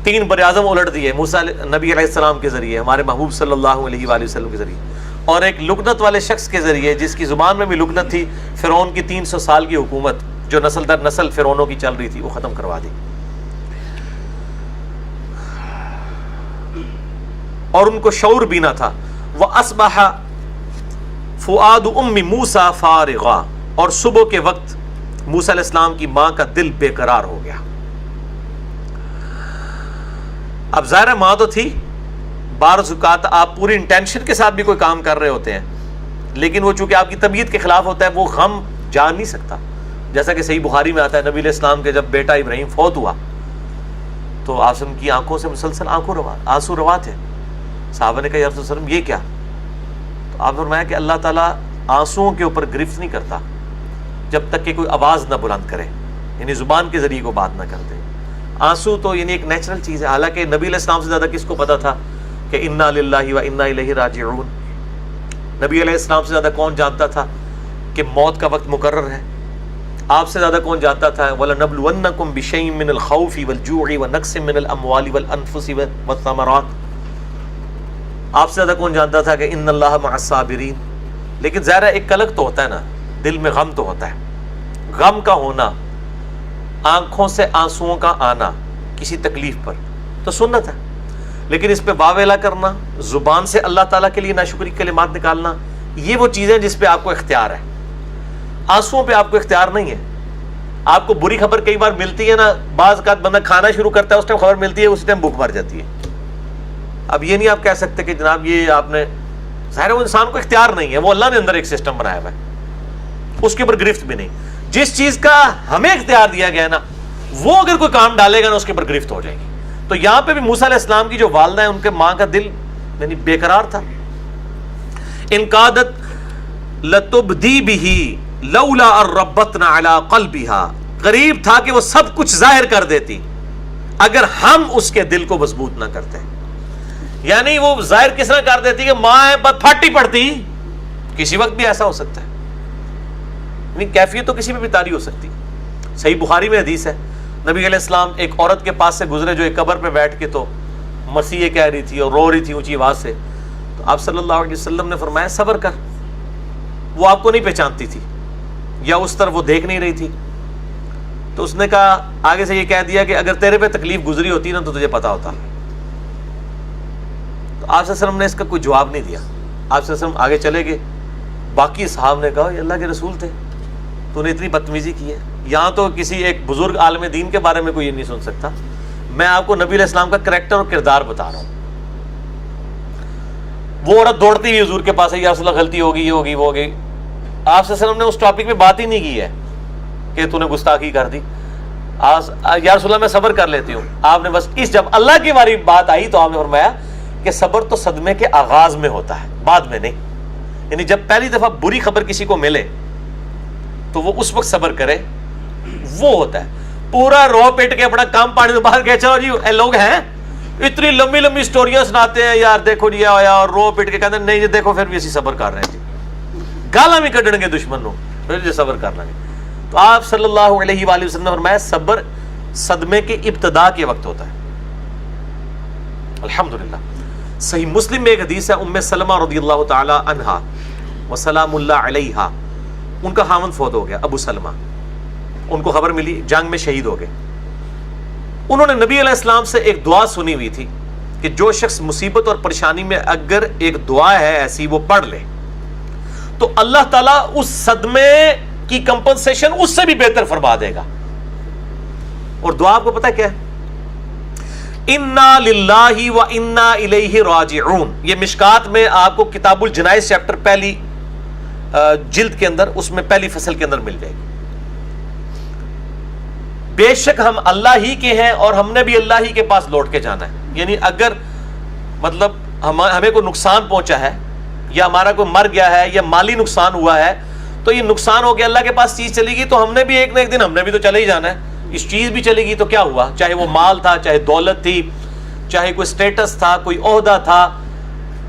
[SPEAKER 1] 3 براعظم الٹ دیے, موسیٰ نبی علیہ السلام کے ذریعے, ہمارے محبوب صلی اللہ علیہ وآلہ وسلم کے ذریعے, اور ایک لکنت والے شخص کے ذریعے جس کی زبان میں بھی لکنت تھی. فرعون کی 300 سال کی حکومت جو نسل در نسل فرعونوں کی چل رہی تھی وہ ختم کروا دی. اور ان کو شعور بھی نہ تھا. وَأَصْبَحَ فُؤَادُ أُمِّ مُوسَى فَارِغًا، اور صبح کے وقت موسیٰ علیہ السلام کی ماں کا دل بے قرار ہو گیا. اب ظاہر ماں تو تھی، بعض اوقات آپ پوری انٹینشن کے ساتھ بھی کوئی کام کر رہے ہوتے ہیں، لیکن وہ چونکہ آپ کی طبیعت کے خلاف ہوتا ہے، وہ غم جان نہیں سکتا. جیسا کہ صحیح بخاری میں آتا ہے، نبی علیہ السلام کے جب بیٹا ابراہیم فوت ہوا تو آپ کی آنکھوں سے مسلسل آنسو روا تھے. صحابہ نے کہا یا رسول اللہ علیہ وسلم یہ کیا؟ تو آپ نے فرمایا کہ اللہ تعالیٰ آنسوؤں کے اوپر گرفت نہیں کرتا جب تک کہ کوئی آواز نہ بلند کرے، یعنی زبان کے ذریعے کو بات نہ کر دے. آنسو تو یعنی ایک نیچرل چیز ہے. حالانکہ نبی علیہ السلام سے زیادہ کس کو پتا تھا کہ انا للہ و انا الیہ راجعون؟ نبی علیہ السلام سے زیادہ کون جانتا تھا کہ موت کا وقت مقرر ہے؟ آپ سے زیادہ کون جانتا تھا وَلَنَبْلُوَنَّكُمْ بِشَيْءٍ مِّنَ الْخَوْفِ وَالْجُوعِ وَنَقْصٍ مِّنَ الْأَمْوَالِ وَالْأَنفُسِ وَالثَّمَرَاتِ؟ آپ سے زیادہ کون جانتا تھا کہ ان اللہ مع الصابرین؟ لیکن ظاہر ایک قلق تو ہوتا ہے نا، دل میں غم تو ہوتا ہے. غم کا ہونا، آنکھوں سے آنسوؤں کا آنا کسی تکلیف پر تو سنت ہے، لیکن اس پہ واویلا کرنا، زبان سے اللہ تعالیٰ کے لیے ناشکری کے کلمات نکالنا، یہ وہ چیزیں جس پہ آپ کو اختیار ہے. آنسوؤں پہ آپ کو اختیار نہیں ہے. آپ کو بری خبر کئی بار ملتی ہے نا، بعض اوقات بندہ کھانا شروع کرتا ہے، اس ٹائم خبر ملتی ہے، اس ٹائم بھوک مر جاتی ہے. اب یہ نہیں آپ کہہ سکتے کہ جناب یہ آپ نے، ظاہر وہ انسان کو اختیار نہیں ہے، وہ اللہ نے اندر ایک سسٹم بنایا ہوا ہے، اس کے اوپر گرفت بھی نہیں. جس چیز کا ہمیں اختیار دیا گیا ہے نا، وہ اگر کوئی کام ڈالے گا نا اس کے اوپر گرفت ہو جائے گی. تو یہاں پہ بھی موسیٰ علیہ السلام کی جو والدہ ہیں، ان کے ماں کا دل یعنی بے قرار تھا. ان قادت لتبدی بہ لولا ان ربطنا علی قلبہا، قریب تھا کہ وہ سب کچھ ظاہر کر دیتی اگر ہم اس کے دل کو مضبوط نہ کرتے. یعنی وہ ظاہر کس طرح کر دیتی کہ ماں ہے بس پھاٹی پڑتی. کسی وقت بھی ایسا ہو سکتا ہے، یعنی کیفیت تو کسی پہ بھی طاری ہو سکتی. صحیح بخاری میں حدیث ہے، نبی علیہ السلام ایک عورت کے پاس سے گزرے جو ایک قبر پہ بیٹھ کے تو مسیح کہہ رہی تھی اور رو رہی تھی اونچی آواز سے. تو آپ صلی اللہ علیہ وسلم نے فرمایا صبر کر. وہ آپ کو نہیں پہچانتی تھی یا اس طرف وہ دیکھ نہیں رہی تھی. تو اس نے کہا آگے سے یہ کہہ دیا کہ اگر تیرے پہ تکلیف گزری ہوتی نا تو تجھے پتا ہوتا. تو آپ صلی اللہ علیہ وسلم نے اس کا کوئی جواب نہیں دیا. آپ صلی اللہ علیہ وسلم آگے چلے گئے. باقی صحابہ نے کہا یہ اللہ کے رسول تھے، تو نے اتنی بدتمیزی کی ہے. یہاں تو کسی ایک بزرگ عالم دین کے بارے میں کوئی یہ نہیں سن سکتا. میں آپ کو نبی علیہ السلام کا کریکٹر اور کردار بتا رہا ہوں. وہ عورت دوڑتی ہوئی حضور کے پاس ہے، یا رسول اللہ غلطی ہوگی، یہ ہوگی، وہ ہوگی. آپ صلی اللہ علیہ وسلم نے اس ٹاپک پہ بات ہی نہیں کی ہے کہ تو نے گستاخی کر دی. یا رسول اللہ میں صبر کر لیتی ہوں. آپ نے بس جب اللہ کی باری بات آئی تو آپ نے فرمایا کہ صبر تو صدمے کے آغاز میں ہوتا ہے، بعد میں نہیں. یعنی جب پہلی دفعہ بری خبر کسی کو ملے تو وہ اس وقت صبر کرے، وہ ہوتا ہے. پورا رو پیٹ کے اپنا کام پانی سے باہر گئے، چلو جی اے لوگ ہیں اتنی لمبی لمبی سٹوریاں سناتے ہیں، یار دیکھو جی آیا اور رو پیٹ کے کہتے ہیں نہیں جی دیکھو پھر بھی اسی صبر کر رہے ہیں جی، گالاں بھی کڈن گے دشمن نو، پھر جی صبر کر لیں گے. تو آپ صلی اللہ علیہ وآلہ وسلم نے فرمایا صبر صدمے کے ابتدا کے وقت ہوتا ہے. الحمدللہ. صحیح مسلم میں ایک حدیث ہے، ام سلمہ رضی اللہ تعالی عنہا وسلام اللہ علیہا، ان کا خاوند فوت ہو گیا ابو سلمہ. ان کو خبر ملی جنگ میں شہید ہو گئے. انہوں نے نبی علیہ السلام سے ایک دعا سنی ہوئی تھی کہ جو شخص مصیبت اور پریشانی میں اگر ایک دعا ہے ایسی وہ پڑھ لے تو اللہ تعالیٰ اس صدمے کی کمپنسیشن اس سے بھی بہتر فرما دے گا. اور دعا آپ کو پتہ کیا ہے؟ انا للہ و انا الیہ راجعون. یہ مشکات میں آپ کو کتاب الجنائز چیپٹر پہلی جلد کے اندر، اس میں پہلی فصل کے اندر مل جائے گی. بے شک ہم اللہ ہی کے ہیں اور ہم نے بھی اللہ ہی کے پاس لوٹ کے جانا ہے. یعنی اگر مطلب ہمیں کوئی نقصان پہنچا ہے یا ہمارا کوئی مر گیا ہے یا مالی نقصان ہوا ہے تو یہ نقصان ہو کے اللہ کے پاس چیز چلے گی تو ہم نے بھی ایک نہ ایک دن ہم نے بھی تو چلے ہی جانا ہے. اس چیز بھی چلے گی تو کیا ہوا، چاہے وہ مال تھا، چاہے دولت تھی، چاہے کوئی سٹیٹس تھا، کوئی عہدہ تھا،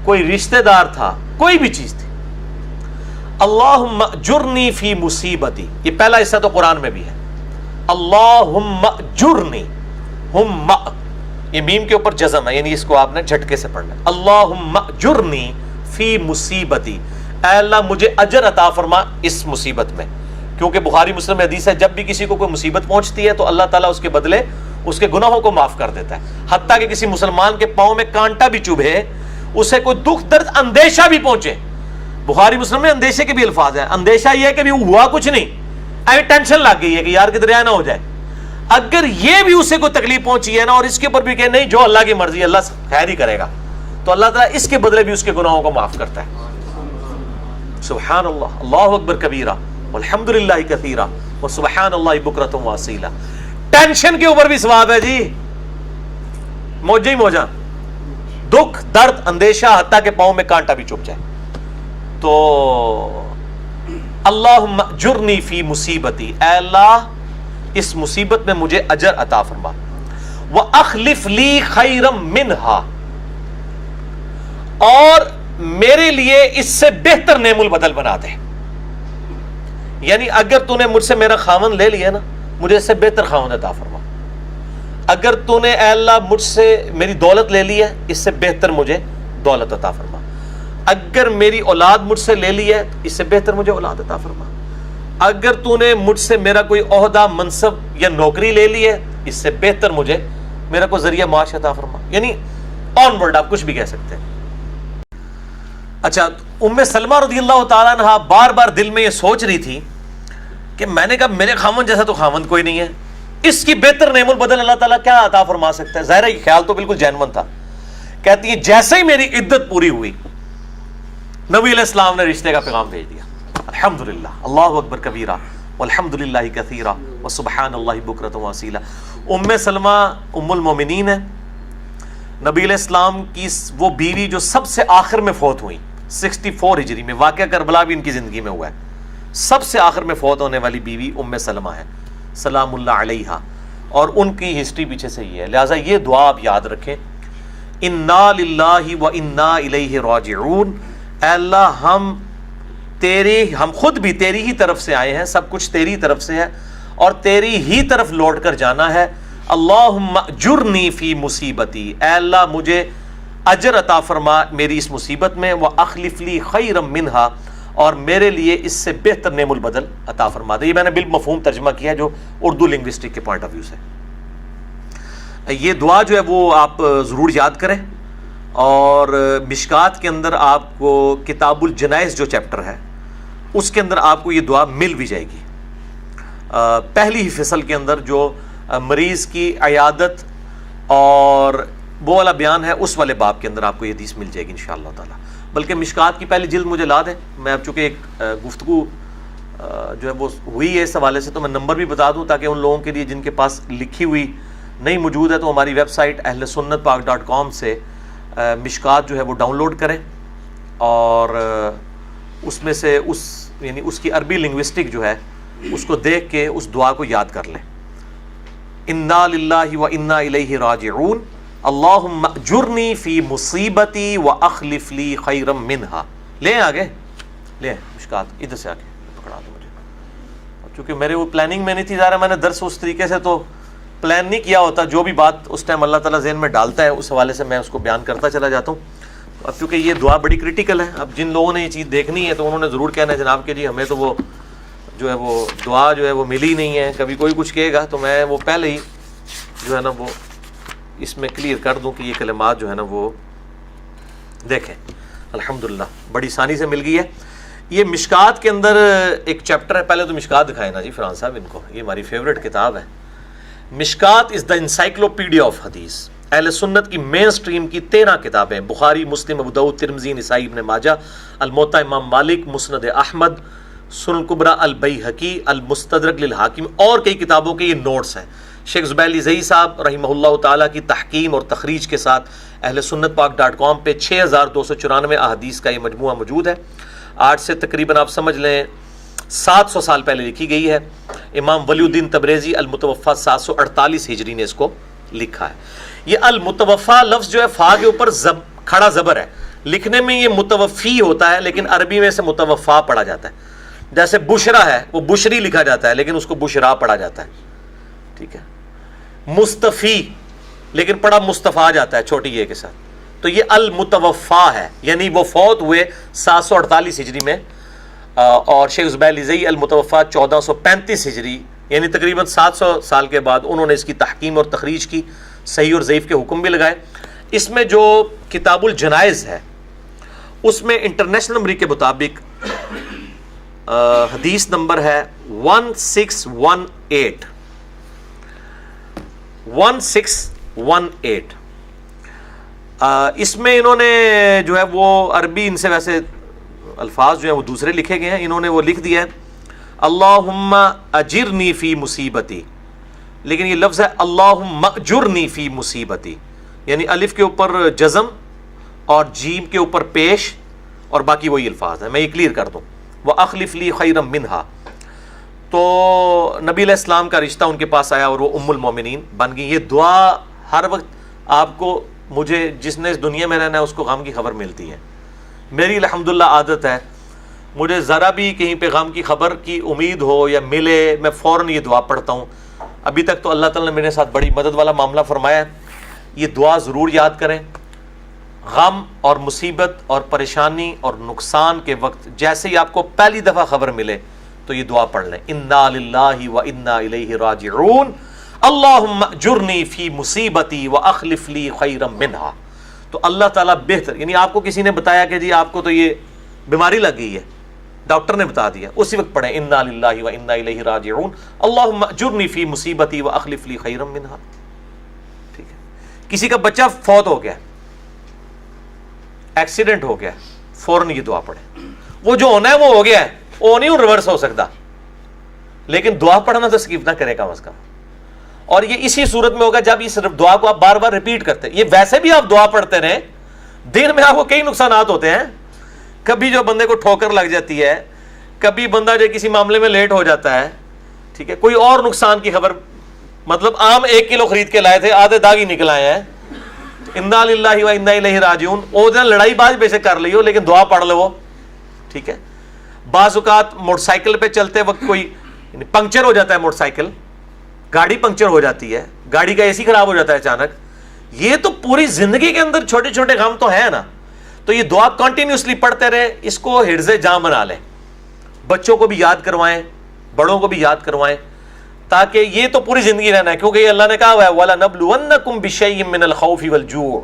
[SPEAKER 1] کوئی رشتہ دار تھا، کوئی بھی چیز تھی. اللہم اجرنی فی مصیبتی، یہ پہلا حصہ تو قرآن میں بھی ہے. اللہم اجرنی، ہم یہ میم کے اوپر جزم ہے، یعنی اس کو آپ نے جھٹکے سے پڑھنا ہے. اللہم اجرنی فی مصیبتی، اے اللہ مجھے اجر عطا فرما اس مصیبت میں. کیونکہ بخاری مسلم میں حدیث ہے جب بھی کسی کو کوئی مصیبت پہنچتی ہے تو اللہ تعالیٰ اس کے بدلے اس کے گناہوں کو معاف کر دیتا ہے، حتیٰ کہ کسی مسلمان کے پاؤں میں کانٹا بھی چبھے، اسے کوئی دکھ درد اندیشہ بھی پہنچے، بخاری مسلم میں اندیشے کے بھی الفاظ ہیں، اندیشہ یہ ہے کہ بھی ہوا کچھ نہیں، ایویں ٹینشن لگ گئی ہے کہ یار کدھر نہ ہو جائے، اگر یہ بھی اسے کوئی تکلیف پہنچی ہے نا اور اس کے اوپر بھی کہ نہیں جو اللہ کی مرضی اللہ خیر ہی کرے گا، تو اللہ تعالیٰ اس کے بدلے بھی اس کے گناہوں کو معاف کرتا ہے۔ سبحان اللہ، اللہ اکبر کبیرہ والحمد للہ کثیرہ وسبحان اللہ بکرۃ واصیلہ۔ ٹینشن کے اوپر بھی ثواب ہے جی، موجہ ہی موجہ، دکھ درد اندیشہ حتیٰ کہ پاؤں میں کانٹا بھی چبھ جائے۔ تو اللہم اجرنی فی مصیبتی، اے اللہ اس مصیبت میں مجھے اجر عطا فرما، وَأَخْلِفْ لِي خَيْرًا مِّنْهَا، اور میرے لیے اس سے بہتر نعم البدل بنا دے، یعنی اگر تو نے مجھ سے میرا خاوند لے لیا نا، مجھے اس سے بہتر خاوند عطا فرما، اگر تو نے اے اللہ مجھ سے میری دولت لے لی ہے، اس سے بہتر مجھے دولت عطا فرما، اگر میری اولاد مجھ سے لے لی ہے اس سے بہتر مجھے اولاد عطا فرما، اگر تو نے مجھ سے میرا کوئی عہدہ منصب یا نوکری لے لی ہے اس سے بہتر مجھے میرا کوئی ذریعہ معاش عطا فرما، یعنی آن ورڈ آپ کچھ بھی کہہ سکتے ہیں۔ اچھا، ام سلمہ رضی اللہ تعالیٰ عنہ بار بار دل میں یہ سوچ رہی تھی کہ میں نے کہا میرے خاوند جیسا تو خاوند کوئی نہیں ہے، اس کی بہتر نعم البدل اللہ تعالیٰ کیا عطا فرما سکتا ہے؟ ظاہر ہے یہ خیال تو بالکل جینون تھا۔ کہتی ہے جیسے ہی میری عدت پوری ہوئی نبی علیہ السلام نے رشتے کا پیغام بھیج دیا، الحمدللہ، اللہ اکبر کبیرہ والحمدللہ کثیرہ وسبحان اللہ بکرۃ واصیلہ۔ ام سلمہ ام المومنین ہے، نبی علیہ السلام کی وہ بیوی جو سب سے آخر میں فوت ہوئی 64 ہجری میں، واقعہ کربلا بھی ان کی زندگی میں ہوا ہے، سب سے آخر میں فوت ہونے والی بیوی ام سلمہ ہے سلام اللہ علیہا، اور ان کی ہسٹری پیچھے سے یہ ہے، لہٰذا یہ دعا آپ یاد رکھیں، انا للہ و انا الیہ راجعون، اے اللہ ہم خود بھی تیری ہی طرف سے آئے ہیں، سب کچھ تیری طرف سے ہے اور تیری ہی طرف لوٹ کر جانا ہے، اللہم اجرنی فی مصیبتی، اے اللہ مجھے اجر عطا فرما میری اس مصیبت میں، وَأَخْلِفْ لِي خَيْرًا مِّنْهَا، اور میرے لیے اس سے بہتر نعم البدل عطا فرما دے۔ یہ میں نے بالمفہوم ترجمہ کیا ہے جو اردو لنگوسٹک کے پوائنٹ آف ویو سے۔ یہ دعا جو ہے وہ آپ ضرور یاد کریں، اور مشکات کے اندر آپ کو کتاب الجنائز جو چیپٹر ہے اس کے اندر آپ کو یہ دعا مل بھی جائے گی، پہلی ہی فصل کے اندر جو مریض کی عیادت اور وہ والا بیان ہے اس والے باب کے اندر آپ کو یہ حدیث مل جائے گی انشاءاللہ تعالی۔ بلکہ مشکات کی پہلی جلد مجھے لا دیں، میں اب چونکہ ایک گفتگو جو ہے وہ ہوئی ہے اس حوالے سے، تو میں نمبر بھی بتا دوں تاکہ ان لوگوں کے لیے جن کے پاس لکھی ہوئی نہیں موجود ہے تو ہماری ویب سائٹ ahlsunnatpak.com سے مشکات جو ہے وہ ڈاؤن لوڈ کریں، اور اس میں سے یعنی اس کی عربی لنگوسٹک جو ہے اس کو دیکھ کے اس دعا کو یاد کر لیں، انا للہ و انا الیہ راجعون، اللہم اجرنی فی مصیبتی واخلف لی خیرا منہا۔ لیں آگے، لیں مشکات ادھر سے آگے پکڑا دو مجھے، چونکہ میرے وہ پلاننگ میں نہیں تھی، ظاہر ہے میں نے درس اس طریقے سے تو پلان نہیں کیا ہوتا، جو بھی بات اس ٹائم اللہ تعالیٰ ذہن میں ڈالتا ہے اس حوالے سے میں اس کو بیان کرتا چلا جاتا ہوں۔ اب چونکہ یہ دعا بڑی کریٹیکل ہے، اب جن لوگوں نے یہ چیز دیکھنی ہے تو انہوں نے ضرور کہنا ہے جناب کہ جی ہمیں تو وہ جو ہے وہ دعا جو ہے وہ ملی نہیں ہے، کبھی کوئی کچھ کہے گا تو میں وہ پہلے ہی جو ہے نا وہ اس میں کلیئر کر دوں کہ یہ کلمات جو ہے نا وہ دیکھیں الحمدللہ بڑی آسانی سے مل گئی ہے۔ یہ مشکات کے اندر ایک چیپٹر ہے، پہلے تو مشکات دکھائے نا جی فرحان صاحب ان کو، یہ ہماری فیوریٹ کتاب ہے۔ مشکات از دا انسائکلوپیڈیا آف حدیث، اہل سنت کی مین سٹریم کی 13 کتابیں، بخاری، مسلم، ابو داؤد، ترمذی، نسائی، ابن ماجہ، الموطا امام مالک، مسند احمد، سنن الکبریٰ البیہقی، المستدرک للحاکم، اور کئی کتابوں کے یہ نوٹس ہیں۔ شیخ زبیر علی زئی صاحب رحمہ اللہ تعالیٰ کی تحکیم اور تخریج کے ساتھ اہل سنت پاک.com پہ 6294 احادیث کا یہ مجموعہ موجود ہے۔ آج سے تقریباً آپ سمجھ لیں 700 سال پہلے لکھی گئی ہے۔ امام ولی الدین تبریزی المتوفیٰ 748 ہجری نے اس کو لکھا ہے۔ یہ المتوفیٰ لفظ جو ہے فا کے اوپر کھڑا زبر ہے، لکھنے میں یہ متوفی ہوتا ہے لیکن عربی میں سے متوفا پڑھا جاتا ہے۔ جیسے بشرا ہے وہ بشری لکھا جاتا ہے لیکن اس کو بشرا پڑھا جاتا ہے، ٹھیک ہے۔ مستفی لیکن پڑھا مصطفیٰ جاتا ہے چھوٹی یہ کے ساتھ، تو یہ المتوفا ہے، یعنی وہ فوت ہوئے 748 ہجری میں، اور شیخ زبیر علی زئی المتوفا 1435 ہجری یعنی تقریباً 700 سال کے بعد انہوں نے اس کی تحکیم اور تخریج کی، صحیح اور ضعیف کے حکم بھی لگائے۔ اس میں جو کتاب الجنائز ہے اس میں انٹرنیشنل نمبر کے مطابق حدیث نمبر ہے 1618 1618۔ اس میں انہوں نے جو ہے وہ عربی، ان سے ویسے الفاظ جو ہیں وہ دوسرے لکھے گئے ہیں، انہوں نے وہ لکھ دیا ہے اللہم اجرنی فی مصیبتی، لیکن یہ لفظ ہے اللہم اجرنی فی مصیبتی، یعنی الف کے اوپر جزم اور جیم کے اوپر پیش اور باقی وہی الفاظ ہیں۔ میں یہ کلیئر کر دوں، وَأَخْلِفْ لِي خَيْرًا مِّنْهَا۔ تو نبی علیہ السلام کا رشتہ ان کے پاس آیا اور وہ ام المومنین بن گئی۔ یہ دعا ہر وقت آپ کو، مجھے جس نے اس دنیا میں رہنا ہے اس کو غم کی خبر ملتی ہے۔ میری الحمدللہ عادت ہے، مجھے ذرا بھی کہیں پہ غم کی خبر کی امید ہو یا ملے، میں فوراً یہ دعا پڑھتا ہوں۔ ابھی تک تو اللہ تعالیٰ نے میرے ساتھ بڑی مدد والا معاملہ فرمایا ہے۔ یہ دعا ضرور یاد کریں۔ غم اور مصیبت اور پریشانی اور نقصان کے وقت جیسے ہی آپ کو پہلی دفعہ خبر ملے تو یہ دعا پڑھ لیں، انا للہ و انا الیہ راجعون، اللہم اجرنی فی مصیبتی واخلف لی خیرا منہا۔ تو اللہ تعالیٰ بہتر، یعنی آپ کو کسی نے بتایا کہ جی آپ کو تو یہ بیماری لگ گئی ہے، ڈاکٹر نے بتا دیا، اسی وقت پڑھیں انا للہ و انا الیہ راجعون، اللہم اجرنی فی مصیبتی واخلف لی خیرا منہا۔ ٹھیک ہے، کسی کا بچہ فوت ہو گیا، ایکسیڈنٹ ہو گیا، فوراً یہ دعا پڑھیں۔ وہ جو ہونا ہے وہ ہو گیا ہے، وہ نہیں ریورس ہو سکتا، لیکن دعا پڑھنا تو سکپ نہ کرے کم از کم۔ اور یہ اسی صورت میں ہوگا جب اس دعا کو آپ بار بار ریپیٹ کرتے ہیں۔ یہ ویسے بھی آپ دعا پڑھتے رہیں، دن میں آپ کو کئی نقصانات ہوتے ہیں، کبھی جو بندے کو ٹھوکر لگ جاتی ہے، کبھی بندہ جو کسی معاملے میں لیٹ ہو جاتا ہے، ٹھیک ہے، کوئی اور نقصان کی خبر، مطلب آم 1 کلو خرید کے لائے تھے، آدھے داغ ہی نکل آئے ہیں، انا للہ و انا الیہ راجعون۔ او دن لڑائی باز بے شک کر لی ہو لیکن دعا پڑھ لو، ٹھیک ہے۔ بعض اوقات موٹر سائیکل پہ چلتے وقت کوئی پنکچر ہو جاتا ہے، موٹر سائیکل گاڑی پنکچر ہو جاتی ہے، گاڑی کا اے سی خراب ہو جاتا ہے اچانک، یہ تو پوری زندگی کے اندر چھوٹے چھوٹے غم تو ہیں نا۔ تو یہ دعا کنٹینیوسلی پڑھتے رہے، اس کو حرز جاں بنا لیں، بچوں کو بھی یاد کروائیں، بڑوں کو بھی یاد کروائیں، تاکہ یہ تو پوری زندگی رہنا ہے، کیونکہ یہ اللہ نے کہا ہوا ہے وَلَنَبْلُوَنَّكُمْ بِشَيْءٍ مِّنَ الْخَوْفِ وَالْجُوعِ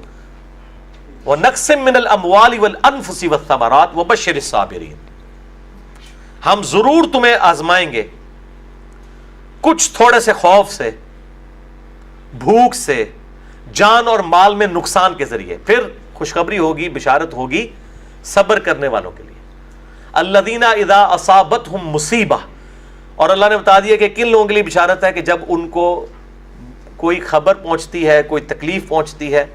[SPEAKER 1] وَنَقْصٍ مِّنَ الْأَمْوَالِ وَالْأَنفُسِ وَالثَّمَرَاتِ وَبَشِّرِ الصَّابِرِينَ۔ ہم ضرور تمہیں آزمائیں گے، کچھ تھوڑے سے خوف سے، بھوک سے، جان اور مال میں نقصان کے ذریعے، پھر خوشخبری ہوگی، بشارت ہوگی صبر کرنے والوں کے لیے۔ الذین اذا اصابتہم مصیبہ، اور اللہ نے بتا دیا کہ کن لوگوں کے لیے بشارت ہے کہ جب ان کو کوئی خبر پہنچتی ہے، کوئی تکلیف پہنچتی ہے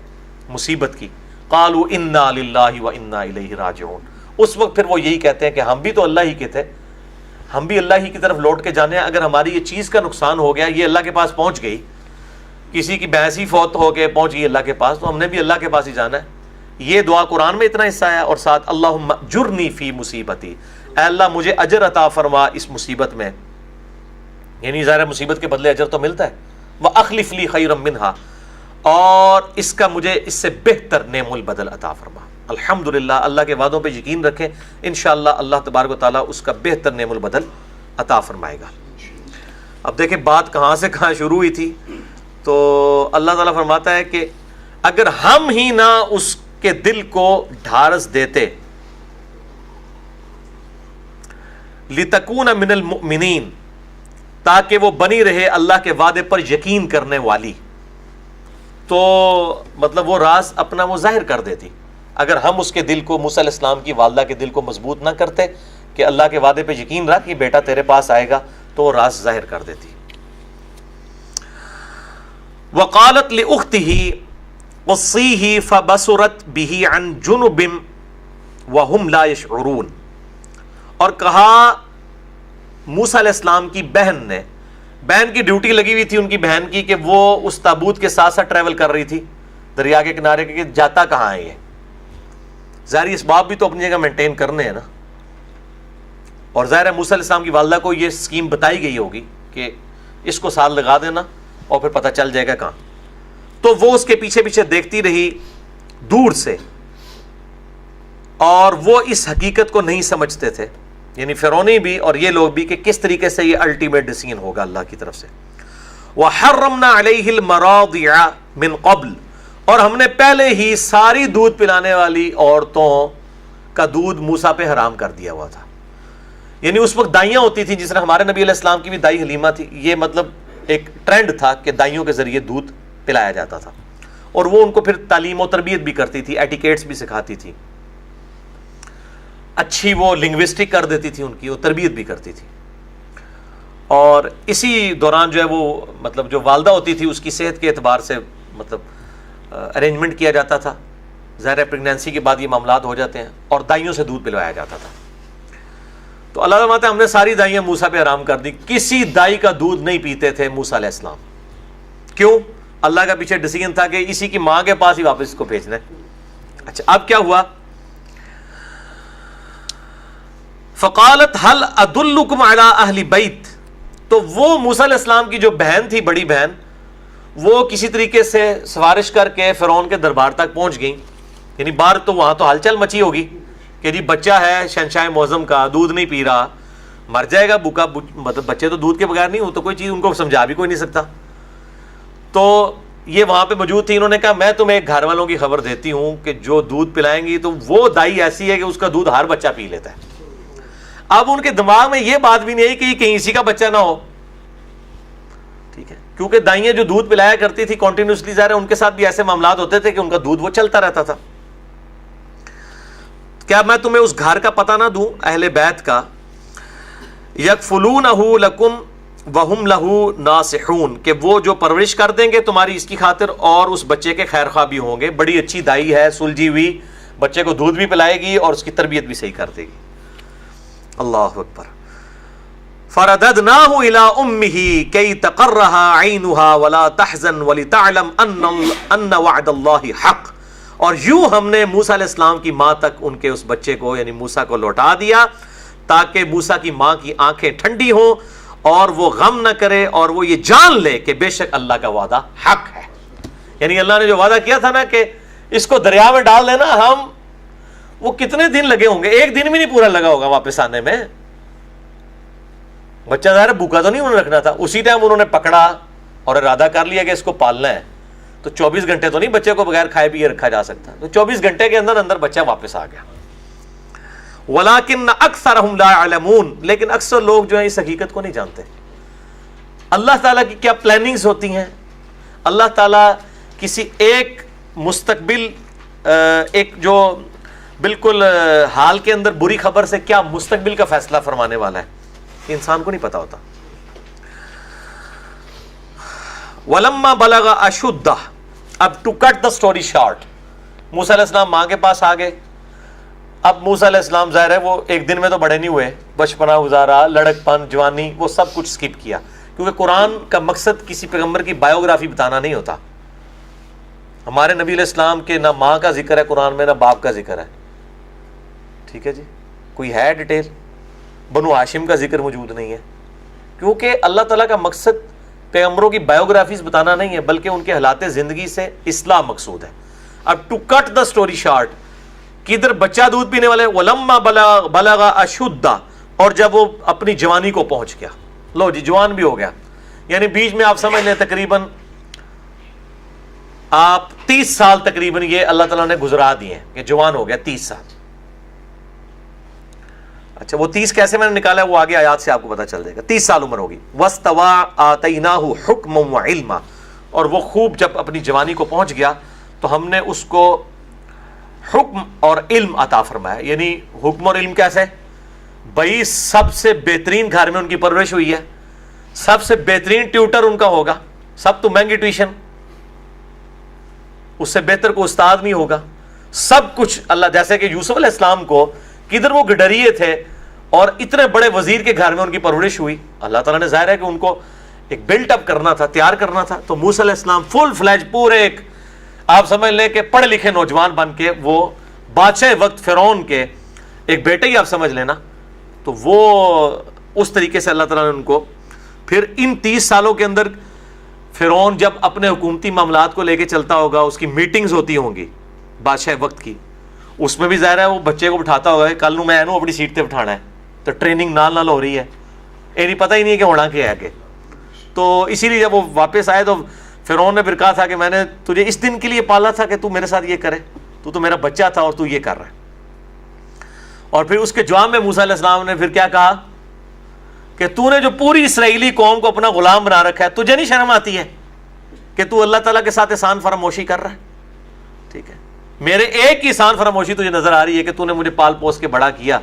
[SPEAKER 1] مصیبت کی، قالوا انا للہ و انا الیہ راجعون، اس وقت پھر وہ یہی کہتے ہیں کہ ہم بھی تو اللہ ہی کے تھے، ہم بھی اللہ ہی کی طرف لوٹ کے جانے ہیں۔ اگر ہماری یہ چیز کا نقصان ہو گیا، یہ اللہ کے پاس پہنچ گئی، کسی کی بھینس ہی فوت ہو کے پہنچ گئی اللہ کے پاس، تو ہم نے بھی اللہ کے پاس ہی جانا ہے۔ یہ دعا قرآن میں اتنا حصہ ہے، اور ساتھ اللہم اجرنی فی مصیبتی، اے اللہ مجھے اجر عطا فرما اس مصیبت میں، یعنی ظاہر مصیبت کے بدلے اجر تو ملتا ہے، وَأَخْلِفْ لِي خَيْرًا مِّنْهَا، اور اس کا مجھے اس سے بہتر نعم البدل عطا فرما۔ الحمدللہ، اللہ کے وعدوں پہ یقین رکھیں، انشاءاللہ اللہ تبارک و تعالیٰ اس کا بہتر نعم البدل عطا فرمائے گا۔ اب دیکھیں بات کہاں سے کہاں شروع ہوئی تھی، تو اللہ تعالیٰ فرماتا ہے کہ اگر ہم ہی نہ اس کے دل کو ڈھارس دیتے، لِتَكُونَ مِنَ الْمُؤْمِنِينَ، تاکہ وہ بنی رہے اللہ کے وعدے پر یقین کرنے والی، تو مطلب وہ راز اپنا وہ ظاہر کر دیتی۔ اگر ہم اس کے دل کو، موسیٰ علیہ السلام کی والدہ کے دل کو مضبوط نہ کرتے کہ اللہ کے وعدے پہ یقین رکھ کہ بیٹا تیرے پاس آئے گا، تو وہ راز ظاہر کر دیتی۔ وقالت لأختہ قصیہ فبصرت بہ عن جنب وہم لا یشعرون، اور کہا موسیٰ علیہ السلام کی بہن نے، بہن کی ڈیوٹی لگی ہوئی تھی ان کی بہن کی کہ وہ اس تابوت کے ساتھ ساتھ ٹریول کر رہی تھی دریا کے کنارے کے، کہ جاتا کہاں ہے یہ، ظاہر اسباب بھی تو اپنی جگہ مینٹین کرنے ہیں نا، اور ظاہر ہے موسیٰ علیہ السلام کی والدہ کو یہ سکیم بتائی گئی ہوگی کہ اس کو ساتھ لگا دینا اور پھر پتہ چل جائے گا کہاں، تو وہ اس کے پیچھے پیچھے دیکھتی رہی دور سے، اور وہ اس حقیقت کو نہیں سمجھتے تھے یعنی فرعونی بھی اور یہ لوگ بھی کہ کس طریقے سے یہ الٹیمیٹ ڈیسیژن ہوگا اللہ کی طرف سے. وَحَرَّمْنَا عَلَيْهِ الْمَرَاضِعَ مِنْ قَبْلِ، اور ہم نے پہلے ہی ساری دودھ پلانے والی عورتوں کا دودھ موسیٰ پہ حرام کر دیا ہوا تھا. یعنی اس وقت دائیاں ہوتی تھیں، جس طرح ہمارے نبی علیہ السلام کی بھی دائی حلیمہ تھی. یہ مطلب ایک ٹرینڈ تھا کہ دائیوں کے ذریعے دودھ پلایا جاتا تھا، اور وہ ان کو پھر تعلیم و تربیت بھی کرتی تھی، ایٹیکیٹس بھی سکھاتی تھی، اچھی وہ لنگوسٹک کر دیتی تھی، ان کی وہ تربیت بھی کرتی تھی. اور اسی دوران جو ہے وہ مطلب جو والدہ ہوتی تھی اس کی صحت کے اعتبار سے مطلب ارینجمنٹ کیا جاتا تھا. ظاہر پریگنینسی کے بعد یہ معاملات ہو جاتے ہیں، اور دائیوں سے دودھ پلوایا جاتا تھا. تو اللہ تعالیٰ ہم نے ساری دائیاں موسیٰ پہ حرام کر دی. کسی دائی کا دودھ نہیں پیتے تھے موسیٰ علیہ السلام. کیوں؟ اللہ کا پیچھے ڈیسیژن تھا کہ اسی کی ماں کے پاس ہی واپس اس کو بھیجنا ہے. اچھا اب کیا ہوا؟ فقالت هل ادلکم علی اہل بیت، تو وہ موسیٰ علیہ السلام کی جو بہن تھی، بڑی بہن، وہ کسی طریقے سے سفارش کر کے فرعون کے دربار تک پہنچ گئیں. یعنی باہر تو وہاں تو ہلچل مچی ہوگی کہ جی بچہ ہے شہنشاہ معظم کا، دودھ نہیں پی رہا، مر جائے گا بھوکا. مطلب بچے تو دودھ کے بغیر نہیں، وہ تو کوئی چیز ان کو سمجھا بھی کوئی نہیں سکتا. تو یہ وہاں پہ موجود تھی. انہوں نے کہا میں تمہیں ایک گھر والوں کی خبر دیتی ہوں کہ جو دودھ پلائیں گی تو وہ دائی ایسی ہے کہ اس کا دودھ ہر بچہ پی لیتا ہے. اب ان کے دماغ میں یہ بات بھی نہیں ہے کہ یہ کہیں اسی کا بچہ نہ ہو. ٹھیک ہے، کیونکہ دائیاں جو دودھ پلایا کرتی تھی کنٹینیوسلی، ظاہر ہے ان کے ساتھ بھی ایسے معاملات ہوتے تھے کہ ان کا دودھ وہ چلتا رہتا تھا. کیا میں تمہیں اس گھر کا پتہ نہ دوں اہل بیت کا؟ یکفلونہ لکم وہم لہو ناصحون، کہ وہ جو پرورش کر دیں گے تمہاری اس کی خاطر، اور اس بچے کے خیر خواہ بھی ہوں گے. بڑی اچھی دائی ہے، سلجھی ہوئی، بچے کو دودھ بھی پلائے گی اور اس کی تربیت بھی صحیح کر دے گی. اللہ اکبر. فرددناہ الی امہ کی تقرها عینها ولا تحزن ولتعلم ان وعد اللہ حق، اور یوں ہم نے موسیٰ علیہ السلام کی ماں تک ان کے اس بچے کو یعنی موسیٰ کو لوٹا دیا تاکہ موسیٰ کی ماں کی آنکھیں ٹھنڈی ہوں اور وہ غم نہ کرے اور وہ یہ جان لے کہ بے شک اللہ کا وعدہ حق ہے. یعنی اللہ نے جو وعدہ کیا تھا نا کہ اس کو دریا میں ڈال دینا، ہم وہ کتنے دن لگے ہوں گے، ایک دن بھی نہیں پورا لگا ہوگا واپس آنے میں. بچہ ظاہر بھوکا تو نہیں انہوں نے رکھنا تھا، اسی ٹائم انہوں نے پکڑا اور ارادہ کر لیا کہ اس کو پالنا ہے. تو 24 گھنٹے تو نہیں بچے کو بغیر کھائے پیے رکھا جا سکتا. تو 24 گھنٹے کے اندر اندر بچہ واپس آ گیا. وَلَكِنَّ أَكْثَرَهُمْ لَا يَعْلَمُونَ، لیکن اکثر لوگ جو ہیں اس حقیقت کو نہیں جانتے. اللہ تعالیٰ کی کیا پلاننگز ہوتی ہیں. اللہ تعالیٰ کسی ایک مستقبل، ایک جو بالکل حال کے اندر بری خبر سے کیا مستقبل کا فیصلہ فرمانے والا ہے، انسان کو نہیں پتا ہوتا. وَلَمَّا بَلَغَ أَشُدَّهُ، اب to cut the story short, موسیٰ علیہ السلام ماں کے پاس آ گئے. اب موسیٰ علیہ السلام ظاہر ہے وہ ایک دن میں تو بڑے نہیں ہوئے، بچپنا گزارا، لڑک پن، جوانی، وہ سب کچھ سکپ کیا، کیونکہ قرآن کا مقصد کسی پیغمبر کی بایوگرافی بتانا نہیں ہوتا. ہمارے نبی علیہ السلام کے نہ ماں کا ذکر ہے قرآن میں، نہ باپ کا ذکر ہے. ٹھیک ہے جی، کوئی ہے ڈیٹیل؟ بنو ہاشم کا ذکر موجود نہیں ہے، کیونکہ اللہ تعالیٰ کا مقصد پیغمبروں کی بایوگرافیز بتانا نہیں ہے، بلکہ ان کے حالات زندگی سے اصلاح مقصود ہے. اب to cut the story short, کدھر بچہ دودھ پینے والے، وَلَمَّا بَلَغَ أَشُدَّهُ، اور جب وہ اپنی جوانی کو پہنچ گیا، لو جی جوان بھی ہو گیا. یعنی بیچ میں آپ سمجھ لیں تقریباً آپ 30 سال تقریباً یہ اللہ تعالیٰ نے گزرا دیے کہ جوان ہو گیا 30 سال. اچھا وہ 30 کیسے میں نے نکالا ہے وہ آگے آیات سے آپ کو پتہ چل جائے گا. 30 سال عمر ہوگی. وَاسْتَوَىٰ آتَيْنَاهُ حُكْمًا وَعِلْمًا، اور وہ خوب جب اپنی جوانی کو پہنچ گیا تو ہم نے اس کو حکم اور علم عطا فرمایا. یعنی حکم اور علم کیسے؟ بھائی سب سے بہترین گھر میں ان کی پرورش ہوئی ہے، سب سے بہترین ٹیوٹر ان کا ہوگا، سب تو مہنگی ٹیوشن، اس سے بہتر کو استاد نہیں ہوگا، سب کچھ اللہ. جیسے کہ یوسف علیہ السلام کو کدھر وہ گڈریے تھے اور اتنے بڑے وزیر کے گھر میں ان کی پرورش ہوئی. اللہ تعالیٰ نے ظاہر ہے کہ ان کو ایک بلٹ اپ کرنا تھا، تیار کرنا تھا. تو موسیٰ علیہ السلام فل فلیج پورے ایک آپ سمجھ لیں کہ پڑھے لکھے نوجوان بن کے وہ بادشاہ وقت فرعون کے ایک بیٹے ہی آپ سمجھ لینا. تو وہ اس طریقے سے اللہ تعالیٰ نے ان کو پھر ان 30 سالوں کے اندر فرعون جب اپنے حکومتی معاملات کو لے کے چلتا ہوگا، اس کی میٹنگز ہوتی ہوں گی بادشاہ وقت کی، اس میں بھی ظاہر ہے وہ بچے کو بٹھاتا ہوگا کہ کل میں اپنی سیٹ پہ بٹھانا ہے. تو ٹریننگ نال نال ہو رہی ہے، نہیں پتہ ہی نہیں ہے کہ ہونا کیا ہے کہ. تو اسی لیے جب وہ واپس آئے تو فرعون نے پھر کہا تھا کہ میں نے تجھے اس دن کے لیے پالا تھا کہ تو میرے ساتھ یہ کرے، تو میرا بچہ تھا اور تو یہ کر رہا ہے. اور پھر اس کے جواب میں موسیٰ علیہ السلام نے پھر کیا کہا کہ تو نے جو پوری اسرائیلی قوم کو اپنا غلام بنا رکھا ہے، تجھے نہیں شرم آتی ہے کہ تو اللہ تعالیٰ کے ساتھ احسان فراموشی کر رہا ہے؟ ٹھیک ہے، میرے ایک ہی احسان فراموشی تجھے نظر آ رہی ہے کہ تو نے مجھے پال پوس کے بڑا کیا.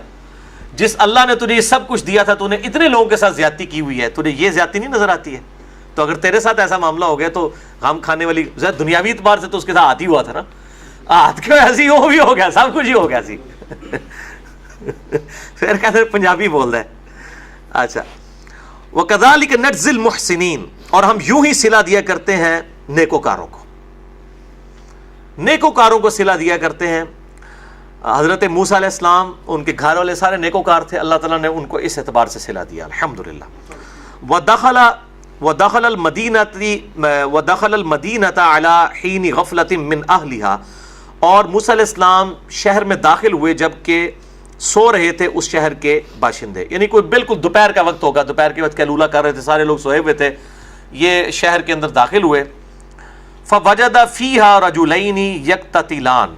[SPEAKER 1] جس اللہ نے تجھے یہ سب کچھ دیا تھا تو نے اتنے لوگوں کے ساتھ زیادتی کی ہوئی ہے، تجھے یہ زیادتی نہیں نظر آتی ہے؟ تو اگر تیرے ساتھ ایسا معاملہ ہو گیا تو غم کھانے والی دنیاوی اعتبار سے تو اس کے ساتھ ہاتھ ہی ہوا تھا نا، ہاتھ کے ایسی وہ بھی ہو گیا، سب کچھ ہی ہو گیا سی. پھر کہتے پنجابی بول رہا ہے. اچھا، وَكَذَلِكَ نَجْزِي الْمُحْسِنِينَ، اور ہم یوں ہی صلہ دیا کرتے ہیں نیکوکاروں کو، نیکوکاروں کو صلہ دیا کرتے ہیں. حضرت موسیٰ علیہ السلام، ان کے گھر والے سارے نیکوکار تھے، اللہ تعالیٰ نے ان کو اس اعتبار سے صلہ دیا، الحمدللہ. وَدَخَلَ الْمَدِينَةَ عَلَى حِينِ غَفْلَةٍ مِّنْ أَهْلِهَا، اور موسیٰ علیہ السلام شہر میں داخل ہوئے جبکہ سو رہے تھے اس شہر کے باشندے، یعنی کوئی بالکل دوپہر کا وقت ہوگا، دوپہر کے وقت قیلولہ کر رہے تھے، سارے لوگ سوئے ہوئے تھے. یہ شہر کے اندر داخل ہوئے. فَوَجَدَ فِيهَا رَجُلَيْنِ يَقْتَتِلَانِ،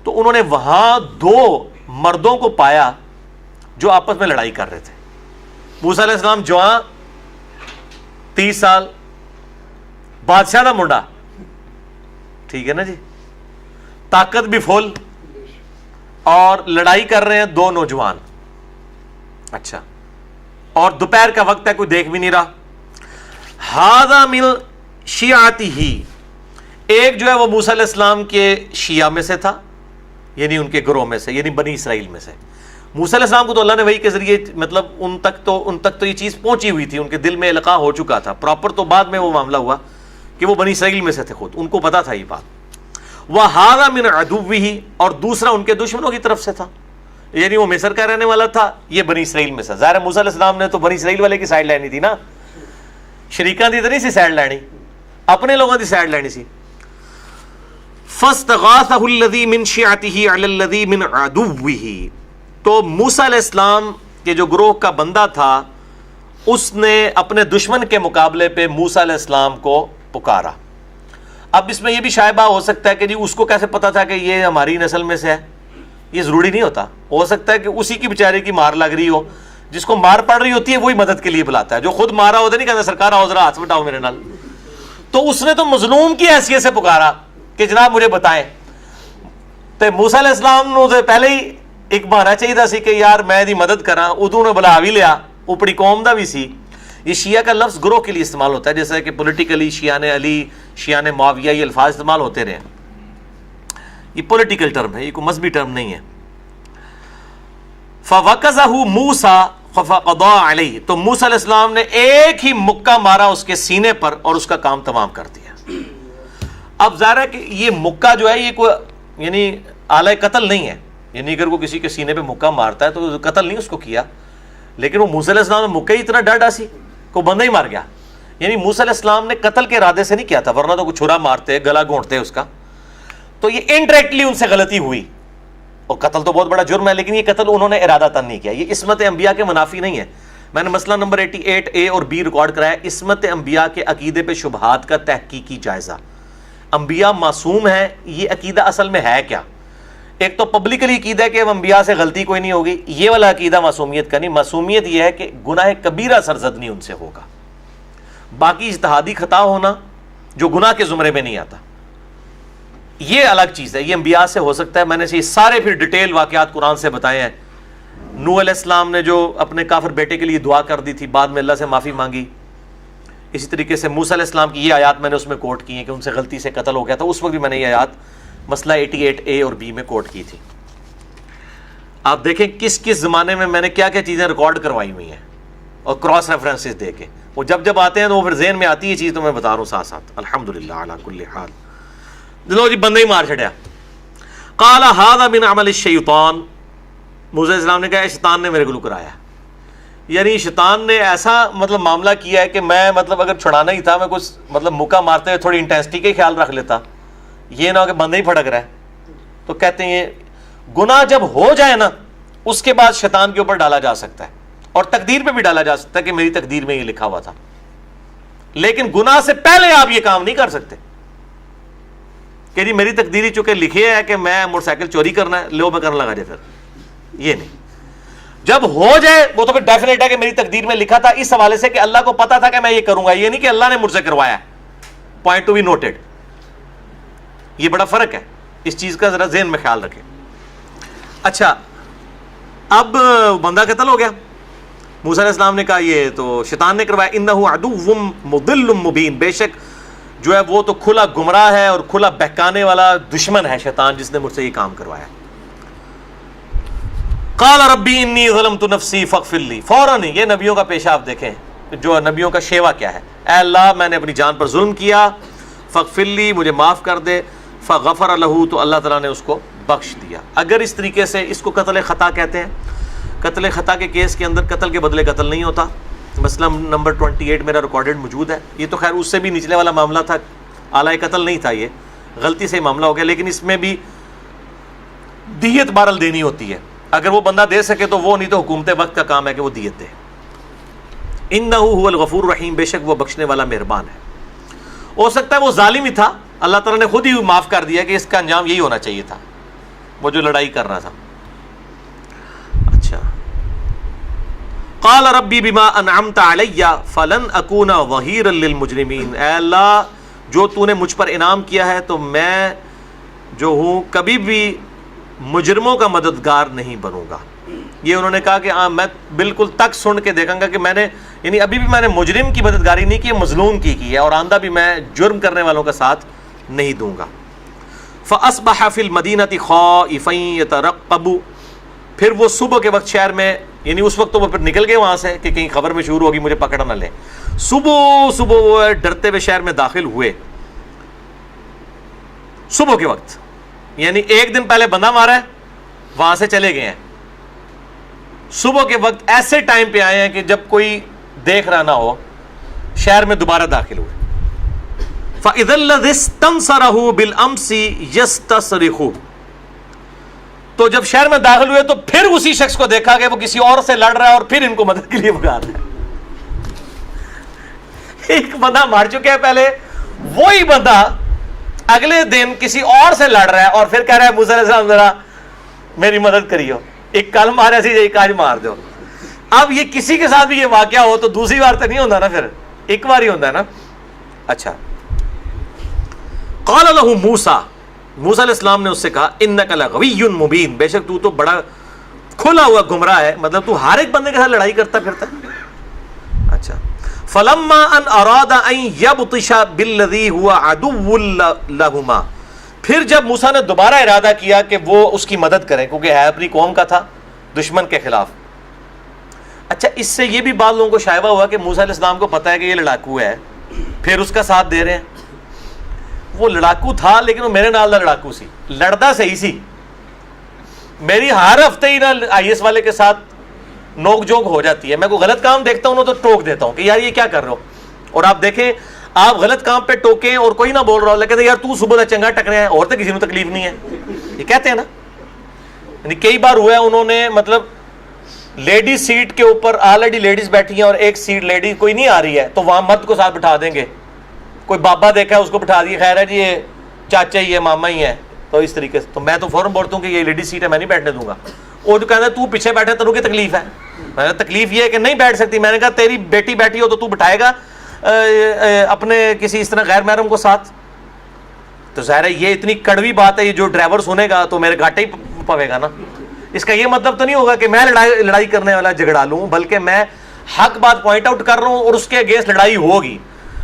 [SPEAKER 1] تو انہوں نے وہاں دو مردوں کو پایا جو آپس میں لڑائی کر رہے تھے. موسیٰ علیہ السلام جوان، 30 سال، بادشاہ دا منڈا، ٹھیک ہے نا جی، طاقت بھی فل، اور لڑائی کر رہے ہیں دو نوجوان. اچھا، اور دوپہر کا وقت ہے، کوئی دیکھ بھی نہیں رہا. ھذا من شیعتہ، ایک جو ہے وہ موسیٰ علیہ السلام کے شیعہ میں سے تھا، یعنی ان کے گروہ میں سے، یعنی بنی اسرائیل میں سے. موسیٰ علیہ السلام کو تو اللہ نے وحی کے ذریعے مطلب ان تک تو یہ چیز پہنچی ہوئی تھی، ان کے دل میں القاء ہو چکا تھا پراپر. تو بعد میں وہ معاملہ ہوا کہ وہ بنی اسرائیل میں سے تھے، خود ان کو پتا تھا یہ بات. وَھَذَا مِنْ عَدُوِّهِ، اور دوسرا ان کے دشمنوں کی طرف سے تھا، یعنی وہ مصر کا رہنے والا تھا، یہ بنی اسرائیل میں سے. ظاہر موسیٰ علیہ السلام نے تو بنی اسرائیل والے کی سائڈ لینی تھی نا، شریکاں دی تو نہیں سی سائڈ لینی، اپنے لوگوں دی سائڈ لینی سی. فَاسْتَغَاثَهُ الَّذِي مِنْ شِيعَتِهِ عَلَى الَّذِي مِنْ عَدُوِّهِ، تو موسیٰ علیہ السلام کے جو گروہ کا بندہ تھا اس نے اپنے دشمن کے مقابلے پہ موسیٰ علیہ السلام کو پکارا. اب اس میں یہ بھی شائبہ ہو سکتا ہے کہ جی اس کو کیسے پتا تھا کہ یہ ہماری نسل میں سے ہے، یہ ضروری نہیں ہوتا. ہو سکتا ہے کہ اسی کی بیچارے کی مار لگ رہی ہو، جس کو مار پڑ رہی ہوتی ہے وہی مدد کے لیے بلاتا ہے، جو خود مارا ہوتا نہیں کہتا سرکار آؤ ذرا ہاتھ بٹاؤ میرے نال. تو اس نے تو مظلوم کی حیثیت سے پکارا کہ جناب مجھے بتائیں. تو موسیٰ علیہ السلام نے پہلے ہی ایک بہانا چاہیے سی کہ یار میں دی مدد کراں، ادو نے بلا بھی لیا، اوپری قوم دا بھی سی. یہ شیعہ کا لفظ گروہ کے لیے استعمال ہوتا ہے، جیسا کہ پولیٹیکلی شیعہ نے علی، شیعہ نے معاویہ، یہ الفاظ استعمال ہوتے رہے. یہ پولیٹیکل ٹرم ہے، یہ کوئی مذہبی ٹرم نہیں ہے. فَوَقَذَهُ مُوسَى فَقَضَى عَلَيْهِ، تو موسیٰ علیہ السلام نے ایک ہی مکہ مارا اس کے سینے پر اور اس کا کام تمام کر دیا. اب ظاہر ہے کہ یہ مکہ جو ہے یہ کوئی یعنی آلہ قتل نہیں ہے، یعنی اگر وہ کسی کے سینے پہ مکہ مارتا ہے تو قتل نہیں اس کو کیا، لیکن وہ موسیٰ علیہ السلام نے مکہ ہی اتنا ڈر ڈا سی کو بندہ ہی مار گیا. یعنی موسیٰ علیہ السلام نے قتل کے ارادے سے نہیں کیا تھا، ورنہ تو کوئی چھرا مارتے، گلا گھونٹتے اس کا. تو یہ انڈائریکٹلی ان سے غلطی ہوئی، اور قتل تو بہت بڑا جرم ہے، لیکن یہ قتل انہوں نے ارادہ تن نہیں کیا. یہ عصمت انبیاء کے منافی نہیں ہے. میں نے مسئلہ نمبر 88A اور B ریکارڈ کرایا، عصمت انبیاء کے عقیدے پہ شبہات کا تحقیقی جائزہ. انبیاء معصوم ہیں، یہ عقیدہ اصل میں ہے کیا؟ ایک تو پبلکلی عقیدہ ہے کہ انبیاء سے غلطی کوئی نہیں ہوگی، یہ والا عقیدہ معصومیت کا نہیں. معصومیت یہ ہے کہ گناہ کبیرہ سرزد نہیں ان سے ہوگا. باقی اجتہادی خطا ہونا جو گناہ کے زمرے میں نہیں آتا یہ الگ چیز ہے، یہ انبیاء سے ہو سکتا ہے. میں نے یہ سارے پھر ڈیٹیل واقعات قرآن سے بتائے ہیں. نوح علیہ السلام نے جو اپنے کافر بیٹے کے لیے دعا کر دی تھی، بعد میں اللہ سے معافی مانگی. اسی طریقے سے موسیٰ علیہ السلام کی یہ آیات میں نے اس میں کوٹ کی ہیں کہ ان سے غلطی سے قتل ہو گیا تھا. اس وقت بھی میں نے یہ آیات مسئلہ 88A اور B میں کوٹ کی تھی. آپ دیکھیں کس کس زمانے میں نے کیا کیا چیزیں ریکارڈ کروائی ہوئی ہیں اور کراس ریفرنسز دے کے. وہ جب آتے ہیں تو وہ پھر ذہن میں آتی ہے چیز، تو میں بتا رہا ہوں ساتھ ساتھ. الحمدللہ علی کل حال. لو جی بندہ ہی مار چھڑیا. قال ھذا من عمل الشیطان، موسیٰ علیہ السلام نے کہا شیطان نے میرے کو کرایا. یعنی شیطان نے ایسا مطلب معاملہ کیا ہے کہ میں مطلب اگر چھڑانا ہی تھا میں کچھ مطلب مکہ مارتے ہوئے تھوڑی انٹینسٹی کا خیال رکھ لیتا، یہ نہ ہو کہ بندہ ہی پھڑک رہا ہے. تو کہتے ہیں گناہ جب ہو جائے نا اس کے بعد شیطان کے اوپر ڈالا جا سکتا ہے اور تقدیر پہ بھی ڈالا جا سکتا ہے کہ میری تقدیر میں یہ لکھا ہوا تھا، لیکن گناہ سے پہلے آپ یہ کام نہیں کر سکتے کہ جی میری تقدیری چونکہ لکھی ہے کہ میں موٹر سائیکل چوری کرنا ہے، لو میں کرنے لگا جائے، پھر یہ نہیں. جب ہو جائے وہ تو پھر ڈیفینیٹ ہے کہ میری تقدیر میں لکھا تھا، اس حوالے سے کہ اللہ کو پتا تھا کہ میں یہ کروں گا، یہ نہیں کہ اللہ نے مجھ سے کروایا. Point to be noted. یہ بڑا فرق ہے، اس چیز کا ذرا ذہن میں خیال رکھیں. اچھا، اب بندہ قتل ہو گیا، موسیٰ علیہ السلام نے کہا یہ تو شیطان نے کروایا. انہ عدو مضل مبین، بے شک جو ہے وہ تو کھلا گمراہ ہے اور کھلا بہکانے والا دشمن ہے شیطان، جس نے مجھ سے یہ کام کروایا. قال ربی انی ظلمت نفسی فاغفر لی. فوراً یہ نبیوں کا پیشہ آپ دیکھیں، جو نبیوں کا شیوا کیا ہے. اے اللہ میں نے اپنی جان پر ظلم کیا، فاغفر لی، مجھے معاف کر دے. فغفر لہ، تو اللہ تعالیٰ نے اس کو بخش دیا. اگر اس طریقے سے اس کو قتل خطا کہتے ہیں. قتل خطا کے کیس کے اندر قتل کے بدلے قتل نہیں ہوتا. مسئلہ نمبر 28 میرا ریکارڈڈ موجود ہے. یہ تو خیر اس سے بھی نچلے والا معاملہ تھا، اعلی قتل نہیں تھا، یہ غلطی سے معاملہ ہو گیا، لیکن اس میں بھی دیت بہرحال دینی ہوتی ہے. اگر وہ بندہ دے سکے تو وہ، نہیں تو حکومت وقت کا کام ہے کہ وہ دیت دے. انہ هو الغفور الرحیم، بے شک وہ بخشنے والا مہربان ہے. ہو سکتا ہے وہ ظالم ہی تھا، اللہ تعالیٰ نے خود ہی معاف کر دیا کہ اس کا انجام یہی ہونا چاہیے تھا، وہ جو لڑائی کر رہا تھا. اچھا، قال ربی بما انعمت علی فلن اکون ظہیرا للمجرمین. اے اللہ جو تو نے مجھ پر انعام کیا ہے تو میں جو ہوں کبھی بھی مجرموں کا مددگار نہیں بنوں گا. یہ انہوں نے کہا کہ میں بالکل تک سن کے دیکھوں گا کہ میں نے، یعنی ابھی بھی میں نے مجرم کی مددگاری نہیں کی، مظلوم کی ہے، اور آندہ بھی میں جرم کرنے والوں کا ساتھ نہیں دوں گا. فاصبح فی المدینۃ خائفا یترقب، پھر وہ صبح کے وقت شہر میں، یعنی اس وقت تو وہ پھر نکل گئے وہاں سے کہ کہیں خبر میں شروع ہوگی مجھے پکڑ نہ لیں. صبح وہ ڈرتے ہوئے شہر میں داخل ہوئے صبح کے وقت، یعنی ایک دن پہلے بندہ مارا ہے، وہاں سے چلے گئے ہیں. صبح کے وقت ایسے ٹائم پہ آئے ہیں کہ جب کوئی دیکھ رہا نہ ہو، شہر میں دوبارہ داخل ہوئے. فَإِذَا الَّذِي اسْتَنصَرَهُ بِالْأَمْسِ يَسْتَصْرِخُ، تو جب شہر میں داخل ہوئے تو پھر اسی شخص کو دیکھا کہ وہ کسی اور سے لڑ رہا ہے اور پھر ان کو مدد کے لیے بلا رہا ہے. ایک بندہ مار چکے ہیں پہلے، وہی بندہ اگلے دن کسی اور سے لڑ رہا ہے اور پھر کہہ رہا ہے موسیٰ علیہ السلام ذرا میری مدد کریو، ایک کل مارا سی ایک آج مار دو. اب یہ کسی کے ساتھ بھی یہ واقعہ ہو تو دوسری بار تو نہیں ہوتا نا، پھر ایک بار ہی ہوتا ہے نا. اچھا، قال له موسیٰ، موسیٰ علیہ السلام نے اس سے کہا انک لغوی مبین، بے شک تو بڑا کھلا ہوا گمراہ ہے، مطلب تو ہر ایک بندے کے ساتھ لڑائی کرتا پھرتا ہے. اچھا، فلما ان اراد ان یبطش بالذی هو عدو لهما، پھر جب موسیٰ نے دوبارہ ارادہ کیا کہ وہ اس کی مدد کریں، کیونکہ ہے اپنی قوم کا تھا، دشمن کے خلاف. اچھا، اس سے یہ بھی بعض لوگوں کو شائبہ ہوا کہ موسیٰ علیہ السلام کو پتا ہے کہ یہ لڑاکو ہے، پھر اس کا ساتھ دے رہے ہیں. وہ لڑاکو تھا لیکن وہ میرے نال دا لڑاکو سی، لڑدا صحیح سی. میری ہر ہفتے ہی نا آئی ایس والے کے ساتھ نوک جھوک ہو جاتی ہے. میں کوئی غلط کام دیکھتا ہوں تو ٹوک دیتا ہوں کہ یار یہ کیا کر رہے ہو. اور آپ دیکھیں، آپ غلط کام پہ ٹوکیں اور کوئی نہ بول رہا ہو، لیکن یار تو صبح دا چنگا ٹکرے ہیں، اور تو کسی کو تکلیف نہیں ہے، یہ کہتے ہیں نا. یعنی کئی بار ہوا ہے انہوں نے، مطلب لیڈیز سیٹ کے اوپر آلریڈی لیڈیز بیٹھی ہیں اور ایک سیٹ لیڈی کوئی نہیں آ رہی ہے تو وہاں مرد کو ساتھ بٹھا دیں گے. کوئی بابا دیکھا ہے اس کو بٹھا دیے، خیر ہے جی یہ چاچا ہی ہے، ماما ہی ہے، تو اس طریقے سے. تو میں تو فوراً بولتا ہوں کہ یہ لیڈیز سیٹ ہے، میں نہیں بیٹھنے دوں گا. وہ جو کہتا ہے تو پیچھے بیٹھے تنوں کی تکلیف ہے. میں نے تکلیف یہ ہے کہ نہیں بیٹھ سکتی. میں نے کہا تیری بیٹی بیٹھی ہو تو بٹھائے گا اپنے کسی اس طرح غیر محرم کو ساتھ؟ تو ظاہر ہے یہ اتنی کڑوی بات ہے، یہ جو ڈرائیور سنے گا تو میرے گھاٹے ہی پوے گا نا. اس کا یہ مطلب تو نہیں ہوگا کہ میں لڑائی کرنے والا جھگڑا لوں، بلکہ میں حق بات پوائنٹ آؤٹ کر رہا ہوں اور اس کے اگینسٹ لڑائی ہوگی.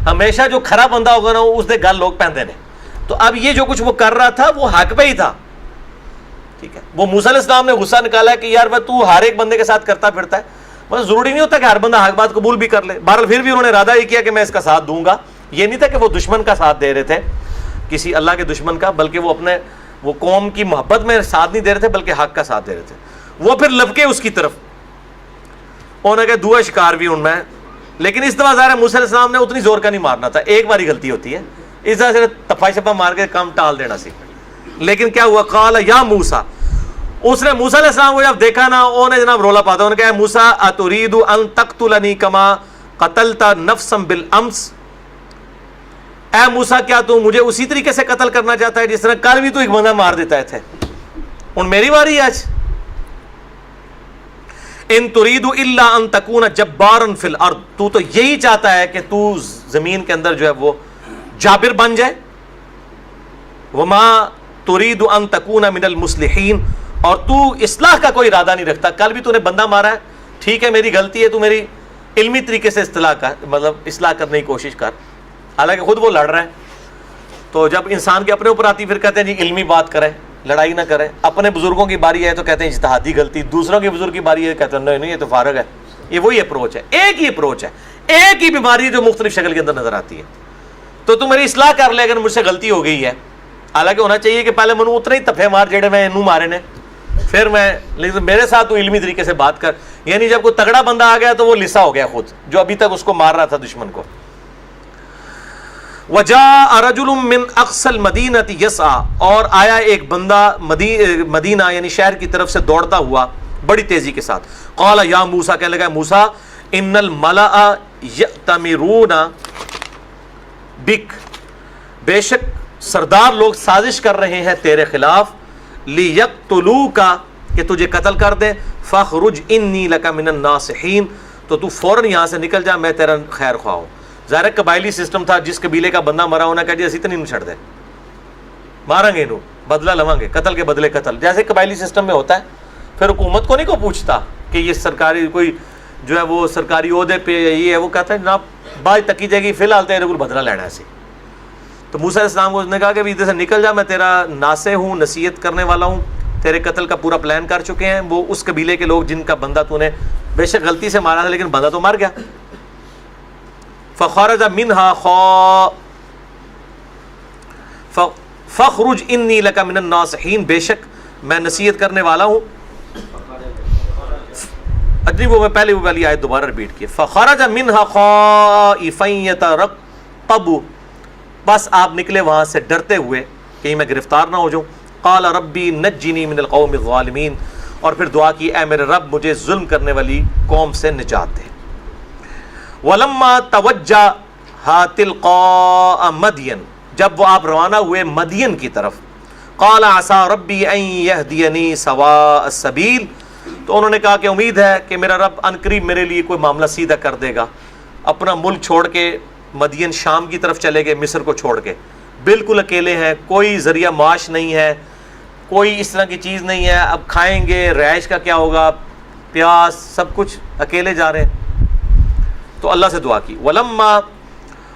[SPEAKER 1] ہمیشہ جو کھرا بندہ ہوگا نا اس دے گل لوگ پہنتے ہیں. تو اب یہ جو کچھ وہ کر رہا تھا وہ حق پہ ہی تھا. ٹھیک ہے، وہ موسیٰ علیہ السلام نے غصہ نکالا کہ یار تو ہر ایک بندے کے ساتھ کرتا پھرتا ہے. بس ضروری نہیں ہوتا کہ ہر بندہ حق بات قبول بھی کر لے. بہرحال پھر بھی انہوں نے ارادہ یہ کیا کہ میں اس کا ساتھ دوں گا. یہ نہیں تھا کہ وہ دشمن کا ساتھ دے رہے تھے، کسی اللہ کے دشمن کا، بلکہ وہ اپنے وہ قوم کی محبت میں ساتھ نہیں دے رہے تھے بلکہ حق کا ساتھ دے رہے تھے. وہ پھر لپکے اس کی طرف، انہوں نے کہا دعا شکار بھی ان میں. لیکن اس دفعہ ظاہر ہے موسیٰ علیہ السلام نے اتنی زور کا نہیں مارنا تھا، ایک باری غلطی ہوتی ہے، اس طرح سے تفا شپا مار کے کام ٹال دینا سی. لیکن کیا ہوا، قال یا موسیٰ، اس نے موسیٰ علیہ السلام کو جب دیکھا نا، انہوں نے جناب رولا پاتا، انہوں نے کہا موسیٰ اتريد ان تقتلنی کما قتلت نفسا بالامس، اے موسیٰ کیا تو مجھے اسی طریقے سے قتل کرنا چاہتا ہے جس طرح کل بھی تو ایک بندہ مار دیتا ہے تھے، ان میری باری ہے آج. ان تريد الا ان تكون جبارا في الارض، تو یہی چاہتا ہے کہ تو زمین کے اندر جو ہے وہ جابر بن جائے. وما تريد ان تكون من المصلحين، اور تو اصلاح کا کوئی ارادہ نہیں رکھتا. کل بھی تو نے بندہ مارا ہے، ٹھیک ہے میری غلطی ہے، تو میری علمی طریقے سے اصلاح کرنے کی کوشش کر. حالانکہ خود وہ لڑ رہا ہے. تو جب انسان کے اپنے اوپر آتی پھر کہتے ہیں جی علمی بات کریں، لڑائی نہ کریں. اپنے بزرگوں کی باری ہے تو کہتے ہیں اجتہادی غلطی، دوسروں کے بزرگ کی باری ہے کہتے ہیں نہیں یہ تو فارغ ہے. یہ وہی اپروچ ہے، ایک ہی اپروچ ہے، ایک ہی بیماری جو مختلف شکل کے اندر نظر آتی ہے. تو تم میری اصلاح کر لے اگر مجھ سے غلطی ہو گئی ہے. حالانکہ ہونا چاہیے کہ پہلے منو اتنے ہی تفے مار جڑے میں انہوں مارے نے، پھر میں، لیکن میرے ساتھ تو علمی طریقے سے بات کر. یعنی جب کوئی تگڑا بندہ آ گیا تو وہ لسا ہو گیا خود، جو ابھی تک اس کو مار رہا تھا دشمن کو. وجاء رجل من اقصى المدینہ یسعى، اور آیا ایک بندہ مدینہ یعنی شہر کی طرف سے دوڑتا ہوا بڑی تیزی کے ساتھ. قال یا موسیٰ، کہنے لگا موسیٰ ان الملأ یأتمرون بک، بے شک سردار لوگ سازش کر رہے ہیں تیرے خلاف، لیقتلوک، کہ تجھے قتل کر دیں. فاخرج انی لک من الناصحین، تو فوراً یہاں سے نکل جا، میں تیرا خیر خواہ ہوں. ظاہر قبائلی سسٹم تھا، جس قبیلے کا بندہ مرا ہونا کہ جی اسی اتنی چھڑ دے، ماریں گے انہوں، بدلہ لواں گے، قتل کے بدلے قتل، جیسے قبائلی سسٹم میں ہوتا ہے. پھر حکومت کو نہیں کو پوچھتا کہ یہ سرکاری کوئی جو ہے وہ سرکاری عہدے پہ یہ ہے، وہ کہتا ہے جناب بات تکی جائے گی، فی الحال تیرے کو بدلہ لینا ہے ایسے. تو موسیٰ علیہ السلام کو اس نے کہا کہ ادھر سے نکل جا، میں تیرا ناصح ہوں، نصیحت کرنے والا ہوں، تیرے قتل کا پورا پلان کر چکے ہیں وہ اس قبیلے کے لوگ جن کا بندہ تو نے بے شک غلطی سے مارا تھا لیکن بندہ تو مر گیا. فخرج منها فخرج انی لک من الناصحین، بے شک میں نصیحت کرنے والا ہوں. اجلی وہ میں پہلے وہ والی آیت دوبارہ ریپیٹ کی. فخرج منها خائفا يترقب، بس آپ نکلے وہاں سے ڈرتے ہوئے کہیں میں گرفتار نہ ہو جاؤں. قال ربی نجنی من القوم الظالمین، اور پھر دعا کی اے میرے رب مجھے ظلم کرنے والی قوم سے نجات دے. ولما توجہ تلقاء مدین، جب وہ آپ روانہ ہوئے مدین کی طرف. قال عسى ربی ان یہدینی سواء السبیل، تو انہوں نے کہا کہ امید ہے کہ میرا رب عنقریب میرے لیے کوئی معاملہ سیدھا کر دے گا. اپنا ملک چھوڑ کے مدین شام کی طرف چلے گئے، مصر کو چھوڑ کے، بالکل اکیلے ہیں، کوئی ذریعہ معاش نہیں ہے، کوئی اس طرح کی چیز نہیں ہے. اب کھائیں گے، رہائش کا کیا ہوگا، پیاس، سب کچھ اکیلے جا رہے ہیں. تو اللہ سے دعا کی. ولما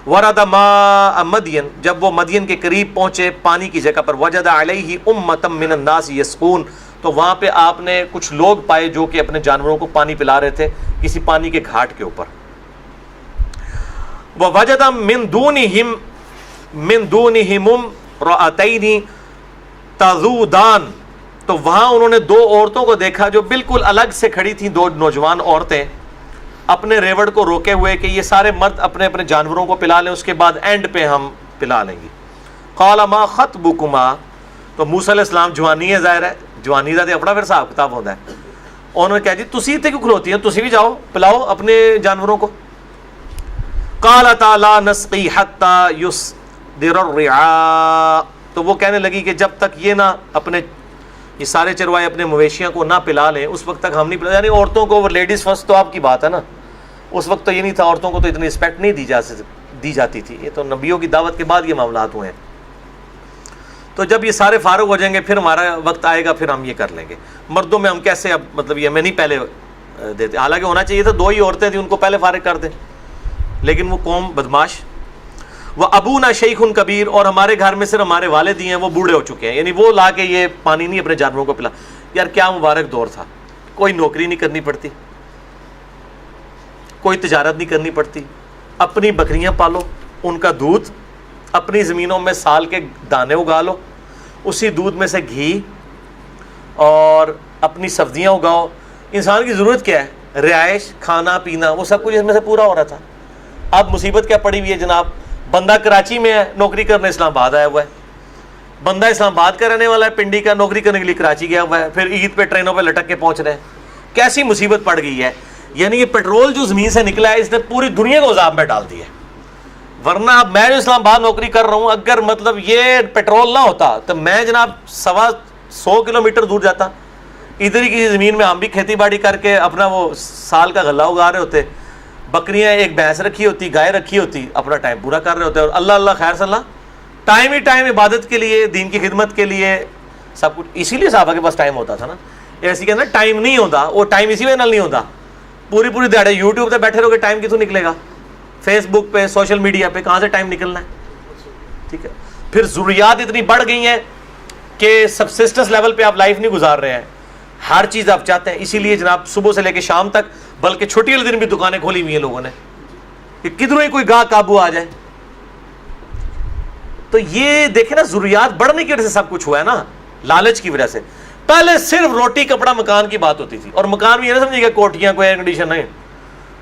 [SPEAKER 1] ورد ماء مدین، جب وہ مدین کے قریب پہنچے پانی کی جگہ پر. وجد علیہ امۃ من الناس یسقون، تو وہاں پہ آپ نے کچھ لوگ پائے جو کہ اپنے جانوروں کو پانی پلا رہے تھے کسی پانی کے گھاٹ کے اوپر. ووجد من دونہم امرأتین تذودان، تو وہاں انہوں نے دو عورتوں کو دیکھا جو بالکل الگ سے کھڑی تھیں، دو نوجوان عورتیں اپنے ریوڑ کو روکے ہوئے کہ یہ سارے مرد اپنے اپنے جانوروں کو پلا لیں، اس کے بعد اینڈ پہ ہم پلا لیں گے. قال ما خطبکما، تو موسیٰ علیہ السلام جوانی ہے، ظاہر ہے جوانی دا تے اپنا پھر حساب کتاب ہوتا ہے. انہوں نے کہا جی تسی اتنے کیوں کھلوتی ہیں، تسی بھی جاؤ پلاؤ اپنے جانوروں کو. قالتا لا نسقی حتی یصدر الرعاء، تو وہ کہنے لگی کہ جب تک یہ نہ اپنے یہ سارے چروائے اپنے مویشیاں کو نہ پلا لیں اس وقت تک ہم نہیں پلا. یعنی عورتوں کو لیڈیز فرسٹ تو آپ کی بات ہے نا، اس وقت تو یہ نہیں تھا، عورتوں کو تو اتنی رسپیکٹ نہیں دی جاتی تھی. یہ تو نبیوں کی دعوت کے بعد یہ معاملات ہوئے ہیں. تو جب یہ سارے فارغ ہو جائیں گے پھر ہمارا وقت آئے گا، پھر ہم یہ کر لیں گے. مردوں میں ہم کیسے اب مطلب یہ ہمیں نہیں پہلے دیتے، حالانکہ ہونا چاہیے تھا دو ہی عورتیں تھیں ان کو پہلے فارغ کر دیں، لیکن وہ قوم بدماش. وہ ابونا شیخ کبیر، اور ہمارے گھر میں صرف ہمارے والد ہی ہیں، وہ بوڑھے ہو چکے ہیں. یعنی وہ لا کے یہ پانی نہیں اپنے جانوروں کو پلا. یار کیا مبارک دور تھا، کوئی نوکری نہیں کرنی پڑتی، کوئی تجارت نہیں کرنی پڑتی، اپنی بکریاں پالو، ان کا دودھ، اپنی زمینوں میں سال کے دانے اگا لو، اسی دودھ میں سے گھی اور اپنی سبزیاں اگاؤ. انسان کی ضرورت کیا ہے؟ رہائش، کھانا پینا، وہ سب کچھ اس میں سے پورا ہو رہا تھا. اب مصیبت کیا پڑی ہوئی ہے جناب، بندہ کراچی میں ہے نوکری کرنے، اسلام آباد آیا ہوا ہے. بندہ اسلام آباد کا رہنے والا ہے، پنڈی کا، نوکری کرنے کے لیے کراچی گیا ہوا ہے، پھر عید پہ ٹرینوں پہ لٹک کے پہنچ رہے ہیں. کیسی مصیبت پڑ گئی ہے. یعنی یہ پیٹرول جو زمین سے نکلا ہے اس نے پوری دنیا کو عذاب میں ڈال دیا ہے. ورنہ اب میں جو اسلام آباد نوکری کر رہا ہوں، اگر مطلب یہ پیٹرول نہ ہوتا تو میں جناب 100 کلومیٹر دور جاتا. ادھر ہی کسی زمین میں ہم بھی کھیتی باڑی کر کے اپنا وہ سال کا غلہ اگا رہے ہوتے، بکریاں ایک بھینس رکھی ہوتی، گائے رکھی ہوتی، اپنا ٹائم پورا کر رہے ہوتے. اور اللہ اللہ خیر صلاح ٹائم ہی ٹائم عبادت کے لیے، دین کی خدمت کے لیے، سب کچھ. اسی لیے صحابہ کے پاس ٹائم ہوتا تھا نا. ایسی کہنا ٹائم نہیں ہوتا، وہ ٹائم اسی وجہ نہیں ہوتا. پوری دیہڑے یوٹیوب پہ بیٹھے رہو گے، ٹائم کتوں نکلے گا؟ فیس بک پہ، سوشل میڈیا پہ کہاں سے ٹائم نکلنا ہے؟ ٹھیک ہے. پھر ضروریات اتنی بڑھ گئی ہیں کہ سبسسٹنس لیول پہ آپ لائف نہیں گزار رہے ہیں، ہر چیز آپ چاہتے ہیں. اسی لیے جناب صبح سے لے کے شام تک، بلکہ چھٹی والے دن بھی دکانیں کھولی ہوئی ہیں لوگوں نے کہ کدھروں ہی کوئی گاہ قابو آ جائے. تو یہ دیکھیں نا، ضروریات بڑھنے کی وجہ سے سب کچھ ہوا ہے نا، لالچ کی وجہ سے. پہلے صرف روٹی کپڑا مکان کی بات ہوتی تھی، اور مکان بھی یہ نہ سمجھیے کہ کوٹھیاں، کوئی ایئر کنڈیشن نہیں،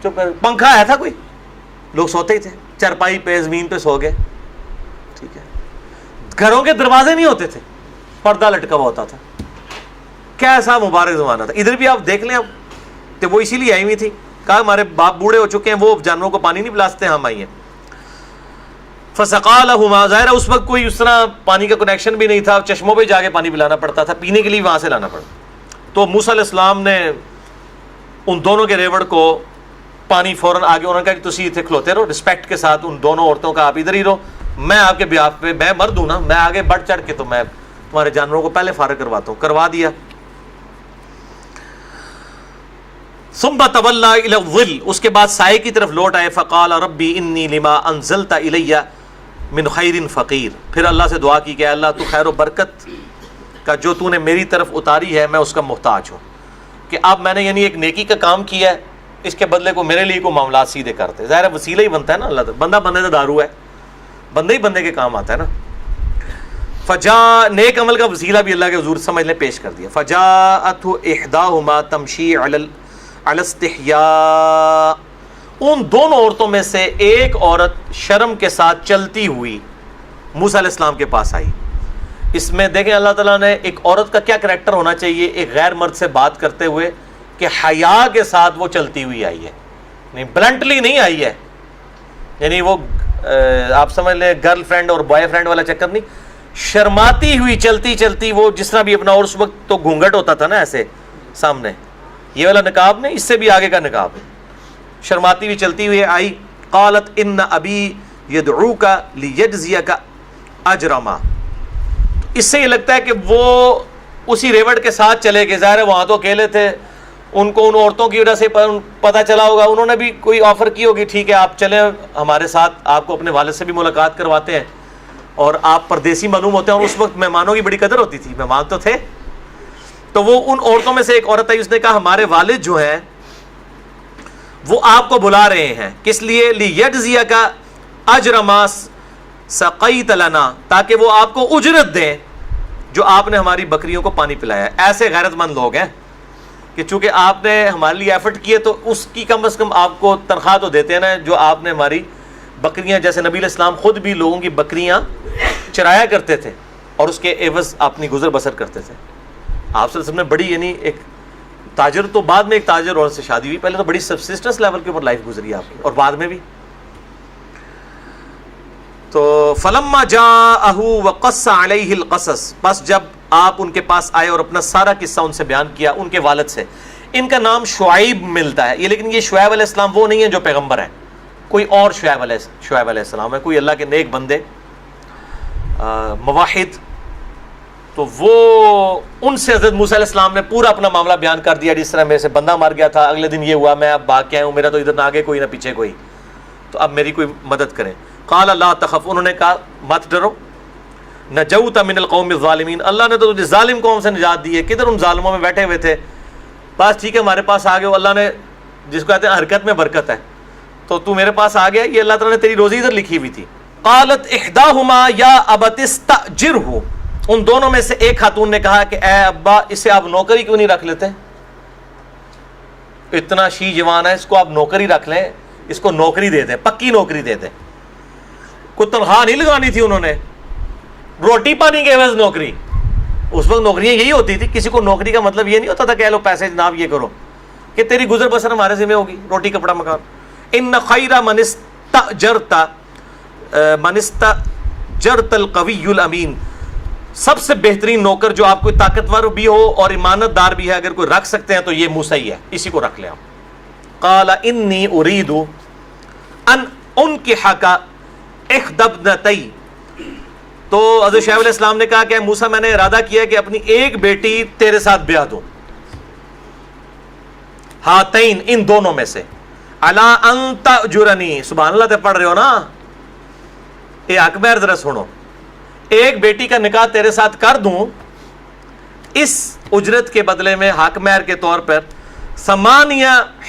[SPEAKER 1] جو پنکھا ہے تھا کوئی، لوگ سوتے ہی تھے چرپائی پہ، زمین پہ سو گئے. ٹھیک ہے. گھروں کے دروازے نہیں ہوتے تھے، پردہ لٹکا ہوا ہوتا تھا. کیسا مبارک زمانہ تھا. ادھر بھی آپ دیکھ لیں، اب تو وہ اسی لیے آئی ہوئی تھی. کہا ہمارے باپ بوڑھے ہو چکے ہیں، وہ جانوروں کو پانی نہیں پلاستے، ہم آئی ہیں. فسقا لہما، ظاہر اس وقت کوئی اس طرح پانی کا کنیکشن بھی نہیں تھا، چشموں پہ جا کے پانی پلانا پڑتا تھا، پینے کے لیے وہاں سے لانا پڑتا. تو موسیٰ علیہ السلام نے ان دونوں کے ریوڑ کو پانی فوراً آگے، انہوں نے کہا کہ تسی اتنے کھلوتے رہو، رسپیکٹ کے ساتھ ان دونوں عورتوں کا آپ ادھر ہی رہو، میں آپ کے بیاف پہ، میں مرد ہوں نا، میں آگے بڑھ چڑھ کے تو میں تمہارے جانوروں کو پہلے فارغ کرواتا ہوں. کروا دیا. ثم تولى الى الظل، اس کے بعد سائے کی طرف لوٹ آئے. فقال ربی انی لما انزلت الی من خیر فقیر، پھر اللہ سے دعا کی کہ اللہ تو خیر و برکت کا جو تو نے میری طرف اتاری ہے میں اس کا محتاج ہوں، کہ اب میں نے یعنی ایک نیکی کا کام کیا ہے، اس کے بدلے کو میرے لیے کو معاملات سیدھے کرتے. ظاہر وسیلہ ہی بنتا ہے نا، اللہ بندہ بندے کا دارو ہے، بندے ہی بندے کے کام آتا ہے نا. فجاء، نیک عمل کا وسیلہ بھی اللہ کے حضور سمجھ لیں پیش کر دیا. فجاءت احداہما تمشی علی الاستحیاء، ان دونوں عورتوں میں سے ایک عورت شرم کے ساتھ چلتی ہوئی موسیٰ علیہ السلام کے پاس آئی. اس میں دیکھیں اللہ تعالیٰ نے ایک عورت کا کیا کریکٹر ہونا چاہیے ایک غیر مرد سے بات کرتے ہوئے، کہ حیا کے ساتھ وہ چلتی ہوئی آئی ہے، نہیں بلنٹلی نہیں آئی ہے. یعنی وہ آپ سمجھ لیں گرل فرینڈ اور بوائے فرینڈ والا چکر نہیں، شرماتی ہوئی چلتی چلتی، وہ جس طرح بھی اپنا، اور اس وقت تو گھونگھٹ ہوتا تھا نا ایسے سامنے، یہ والا نقاب نہیں، اس سے بھی آگے کا نقاب ہے. شرماتی ہوئی چلتی ہوئی آئی. قالت ان ابی یدعوک لیجزیک اجر ما، اس سے یہ لگتا ہے کہ وہ اسی ریوڑ کے ساتھ چلے گئے. ظاہر ہے وہاں تو اکیلے تھے، ان کو ان عورتوں کی وجہ سے پتہ چلا ہوگا، انہوں نے بھی کوئی آفر کی ہوگی، ٹھیک ہے آپ چلیں ہمارے ساتھ، آپ کو اپنے والد سے بھی ملاقات کرواتے ہیں، اور آپ پردیسی معلوم ہوتے ہیں. اور اس وقت مہمانوں کی بڑی قدر ہوتی تھی، مہمان تو تھے. تو وہ ان عورتوں میں سے ایک عورت آئی، اس نے کہا ہمارے والد جو ہیں وہ آپ کو بلا رہے ہیں. کس لیے؟ لیجزیک اجر ما سقیت لنا، تاکہ وہ آپ کو اجرت دیں جو آپ نے ہماری بکریوں کو پانی پلایا. ایسے غیرت مند لوگ ہیں کہ چونکہ آپ نے ہمارے لیے ایفرٹ کیے تو اس کی کم از کم آپ کو تنخواہ تو دیتے ہیں نا، جو آپ نے ہماری بکریاں، جیسے نبی علیہ السلام خود بھی لوگوں کی بکریاں چرایا کرتے تھے اور اس کے عوض اپنی گزر بسر کرتے تھے. آپ صلی اللہ علیہ وسلم نے بڑی، یعنی ایک تاجر، تو بعد میں ایک تاجر عورت سے شادی ہوئی، پہلے تو بڑی سبسسٹنس لیول کے اوپر لائف گزری آپ کی، اور بعد میں بھی. تو فلما جاءہ وقص علیہ القصص، بس جب آپ ان کے پاس آئے اور اپنا سارا قصہ ان سے بیان کیا، ان کے والد سے. ان کا نام شعیب ملتا ہے یہ، لیکن یہ شعیب علیہ السلام وہ نہیں ہے جو پیغمبر ہیں، کوئی اور شعیب علیہ السلام ہے، کوئی اللہ کے نیک بندے موحد. تو وہ ان سے حضرت موسیٰ علیہ السلام نے پورا اپنا معاملہ بیان کر دیا، جس طرح میرے سے بندہ مار گیا تھا، اگلے دن یہ ہوا، میں اب بھاگ کے آیا ہوں، میرا تو ادھر نہ آگے کوئی نہ پیچھے کوئی، تو اب میری کوئی مدد کریں. قال لا تخف، انہوں نے کہا مت ڈرو، نجوت من القوم الظالمین، اللہ نے تو تجھے ظالم قوم سے نجات دی ہے. کدھر ان ظالموں میں بیٹھے ہوئے تھے، بس ٹھیک ہے ہمارے پاس آ گئے ہو، اللہ نے جس کو کہتے ہیں حرکت میں برکت ہے، تو میرے پاس آ گیا، یہ اللہ تعالیٰ نے تیری روزی ادھر لکھی ہوئی تھی. قالت احداہما یا ابت استاجرہ، ان دونوں میں سے ایک خاتون نے کہا کہ اے ابا اسے آپ نوکری کیوں نہیں رکھ لیتے، اتنا شی جوان ہے، اس کو آپ نوکری رکھ لیں، اس کو نوکری دے دیں، پکی نوکری دے دیں، کوئی تنخواہ نہیں لگانی تھی انہوں نے. روٹی پانی کے عوض نوکری. اس وقت نوکریاں یہی ہوتی تھی. کسی کو نوکری کا مطلب یہ نہیں ہوتا تھا کہ لو پیسے جناب یہ کرو, کہ تیری گزر بسر ہمارے ذمہ ہوگی, روٹی کپڑا مکان. ان خیر من استأجرت القوی الامین, سب سے بہترین نوکر جو آپ کو طاقتور بھی ہو اور امانت دار بھی ہے, اگر کوئی رکھ سکتے ہیں تو یہ موسیٰ ہی ہے, اسی کو رکھ لیں آپ. قال انی اريد ان انکحک احدی ابنتی, تو حضرت شعیب علیہ السلام نے کہا کہ موسیٰ میں نے ارادہ کیا کہ اپنی ایک بیٹی تیرے ساتھ بیاہ دوں, ہاتین ان دونوں میں سے, علی ان تأجرنی, سبحان اللہ تے پڑھ رہے ہو نا, اے اکبر ذرا سنو, ایک بیٹی کا نکاح تیرے ساتھ کر دوں, اس اجرت کے بدلے میں حق مہر کے طور پر 8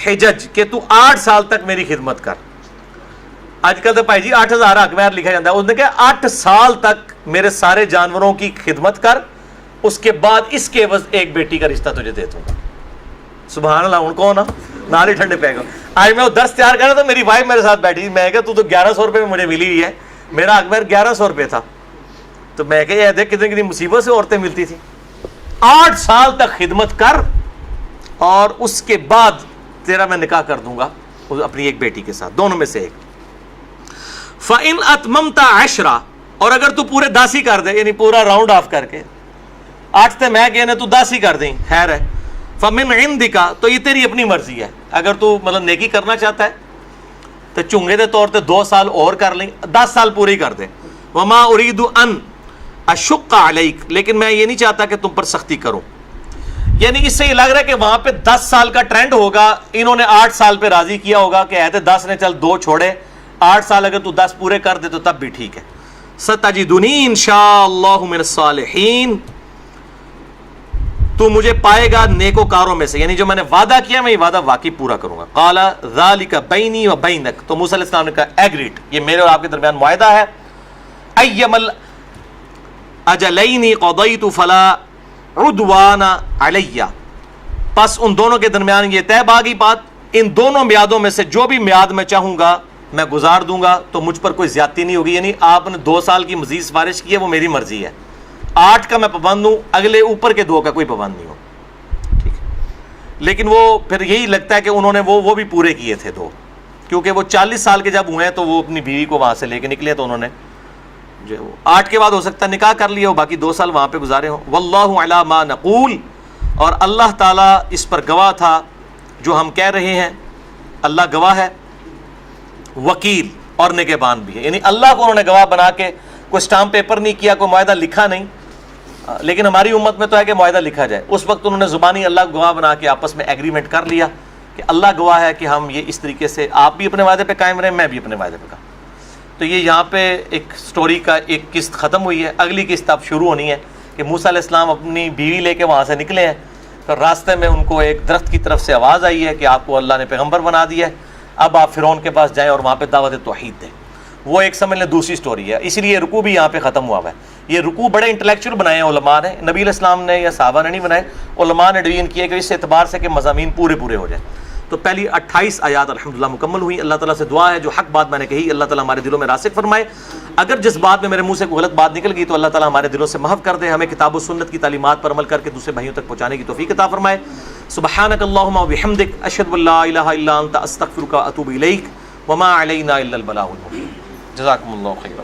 [SPEAKER 1] حجج, کہ تو 8 سال تک میری خدمت کر. آج کل تو بھائی جی 8000 حق مہر لکھا جاتا ہے, اس نے کہا 8 سال تک میرے سارے جانوروں کی خدمت کر, اس کے بعد اس کے عوض ایک بیٹی کا رشتہ تجھے دے دوں گا. سبحان اللہ, ان کو نا نارے ٹھنڈے پہ گا. آج میں وہ درس تیار کر رہا تھا, میری وائف میرے ساتھ بیٹھی, میں کہا تو 1100 روپے میں مجھے ملی ہوئی ہے, میرا حق مہر 1100 روپے تھا. تو میں کہا یہ دیکھ کتنی مصیبت سے عورتیں ملتی تھیں. 8 سال تک خدمت کر اور اس کے بعد تیرا میں نکاح کر دوں گا اپنی ایک بیٹی کے ساتھ, دونوں میں سے ایک. فَإِنْ أَتْمَمْتَ 10, اور اگر تو پورے 10 ہی کر دے, یعنی پورا راؤنڈ آف کر کے 8 تے میں کہنے تو 10 ہی کر دیں, خیر ہے. فَمِنْ عِنْدِكَ, تو یہ تیری اپنی مرضی ہے, اگر تو مطلب نیکی کرنا چاہتا ہے تو چنگے دے طور پہ 2 سال اور کر لیں, 10 سال پورے ہی کر دیں. وَمَا أُرِيدُ أَنْ أَشُقَّ عَلَيْكَ, لیکن میں یہ نہیں چاہتا کہ تم پر سختی کروں. یعنی اس سے یہ لگ رہا ہے کہ وہاں پہ 10 سال کا ٹرینڈ ہوگا, انہوں نے 8 سال پہ راضی کیا ہوگا کہ ایتے 10 نے چل 2 چھوڑے, 8 سال اگر تو 10 پورے کر دے تو تب بھی ٹھیک ہے. سَتَجِدُنِي إِنْ شَاءَ اللَّهُ مِنَ الصَّالِحِينَ, تو مجھے پائے گا نیکوکاروں میں سے, یعنی جو میں نے وعدہ کیا میں یہ وعدہ واقعی پورا کروں گا. قَالَ ذَلِكَ بَيْنِي وَبَيْنَكَ, تو موسیٰ علیہ السلام نے کہا ایگریڈ, یہ میرے اور آپ کے درمیان معاہدہ ہے. أَيَّمَ الْأَجَلَيْنِ قَضَيْتُ فَلَا عُدْوَانَ عَلَيَّ, پس ان دونوں کے درمیان یہ طے آ گئی بات, ان دونوں میادوں میں سے جو بھی میاد میں چاہوں گا میں گزار دوں گا, تو مجھ پر کوئی زیادتی نہیں ہوگی. یعنی آپ نے 2 سال کی مزید سفارش کی ہے, وہ میری مرضی ہے. 8 کا میں پابند ہوں, اگلے اوپر کے 2 کا کوئی پابند نہیں ہو, ٹھیک ہے. لیکن وہ پھر یہی لگتا ہے کہ انہوں نے وہ بھی پورے کیے تھے 2, کیونکہ وہ 40 سال کے جب ہوئے ہیں تو وہ اپنی بیوی کو وہاں سے لے کے نکلے, تو انہوں نے جو 8 کے بعد ہو سکتا ہے نکاح کر لیا ہو, باقی 2 سال وہاں پہ گزارے ہوں. واللہ علی ما نقول, اور اللہ تعالیٰ اس پر گواہ تھا جو ہم کہہ رہے ہیں, اللہ گواہ ہے. وکیل اور نگہبان بھی ہے, یعنی اللہ کو انہوں نے گواہ بنا کے کوئی اسٹامپ پیپر نہیں کیا, کوئی معاہدہ لکھا نہیں. لیکن ہماری امت میں تو ہے کہ معاہدہ لکھا جائے. اس وقت انہوں نے زبانی اللہ گواہ بنا کے آپس میں ایگریمنٹ کر لیا کہ اللہ گواہ ہے کہ ہم یہ اس طریقے سے, آپ بھی اپنے وعدے پہ قائم رہیں, میں بھی اپنے وعدے پہ قائم. تو یہ یہاں پہ ایک سٹوری کا ایک قسط ختم ہوئی ہے. اگلی قسط اب شروع ہونی ہے کہ موسیٰ علیہ السلام اپنی بیوی لے کے وہاں سے نکلے ہیں, تو راستے میں ان کو ایک درخت کی طرف سے آواز آئی ہے کہ آپ کو اللہ نے پیغمبر بنا دیا ہے, اب آپ فرعون کے پاس جائیں اور وہاں پہ دعوت توحید دیں. وہ ایک سمجھ لیں دوسری سٹوری ہے, اسی لیے رکوع بھی یہاں پہ ختم ہوا ہے. یہ رکوع بڑے انٹلیکچوئل بنائے ہیں علماء نے, نبی علیہ السلام نے یا صحابہ نے نہیں بنائے, علماء نے ڈویژن کیے کہ اس اعتبار سے کہ مضامین پورے ہو جائیں. تو پہلی 28 آیات الحمدللہ مکمل ہوئی. اللہ تعالیٰ سے دعا ہے جو حق بات میں نے کہی اللہ تعالیٰ ہمارے دلوں میں راسخ فرمائے. اگر جس بات میں میرے منہ سے کوئی غلط بات نکل گئی تو اللہ تعالیٰ ہمارے دلوں سے محو کر دے, ہمیں کتاب و سنت کی تعلیمات پر عمل کر کے دوسرے بھائیوں تک پہنچانے کی توفیق عطا فرمائے. سبحانک اللہم و بحمدک, اشہد ان لا الہ الا انت, استغفرک و اتوب الیک, وما علینا الا البلاغ المبین. جزاکم اللہ خیرا.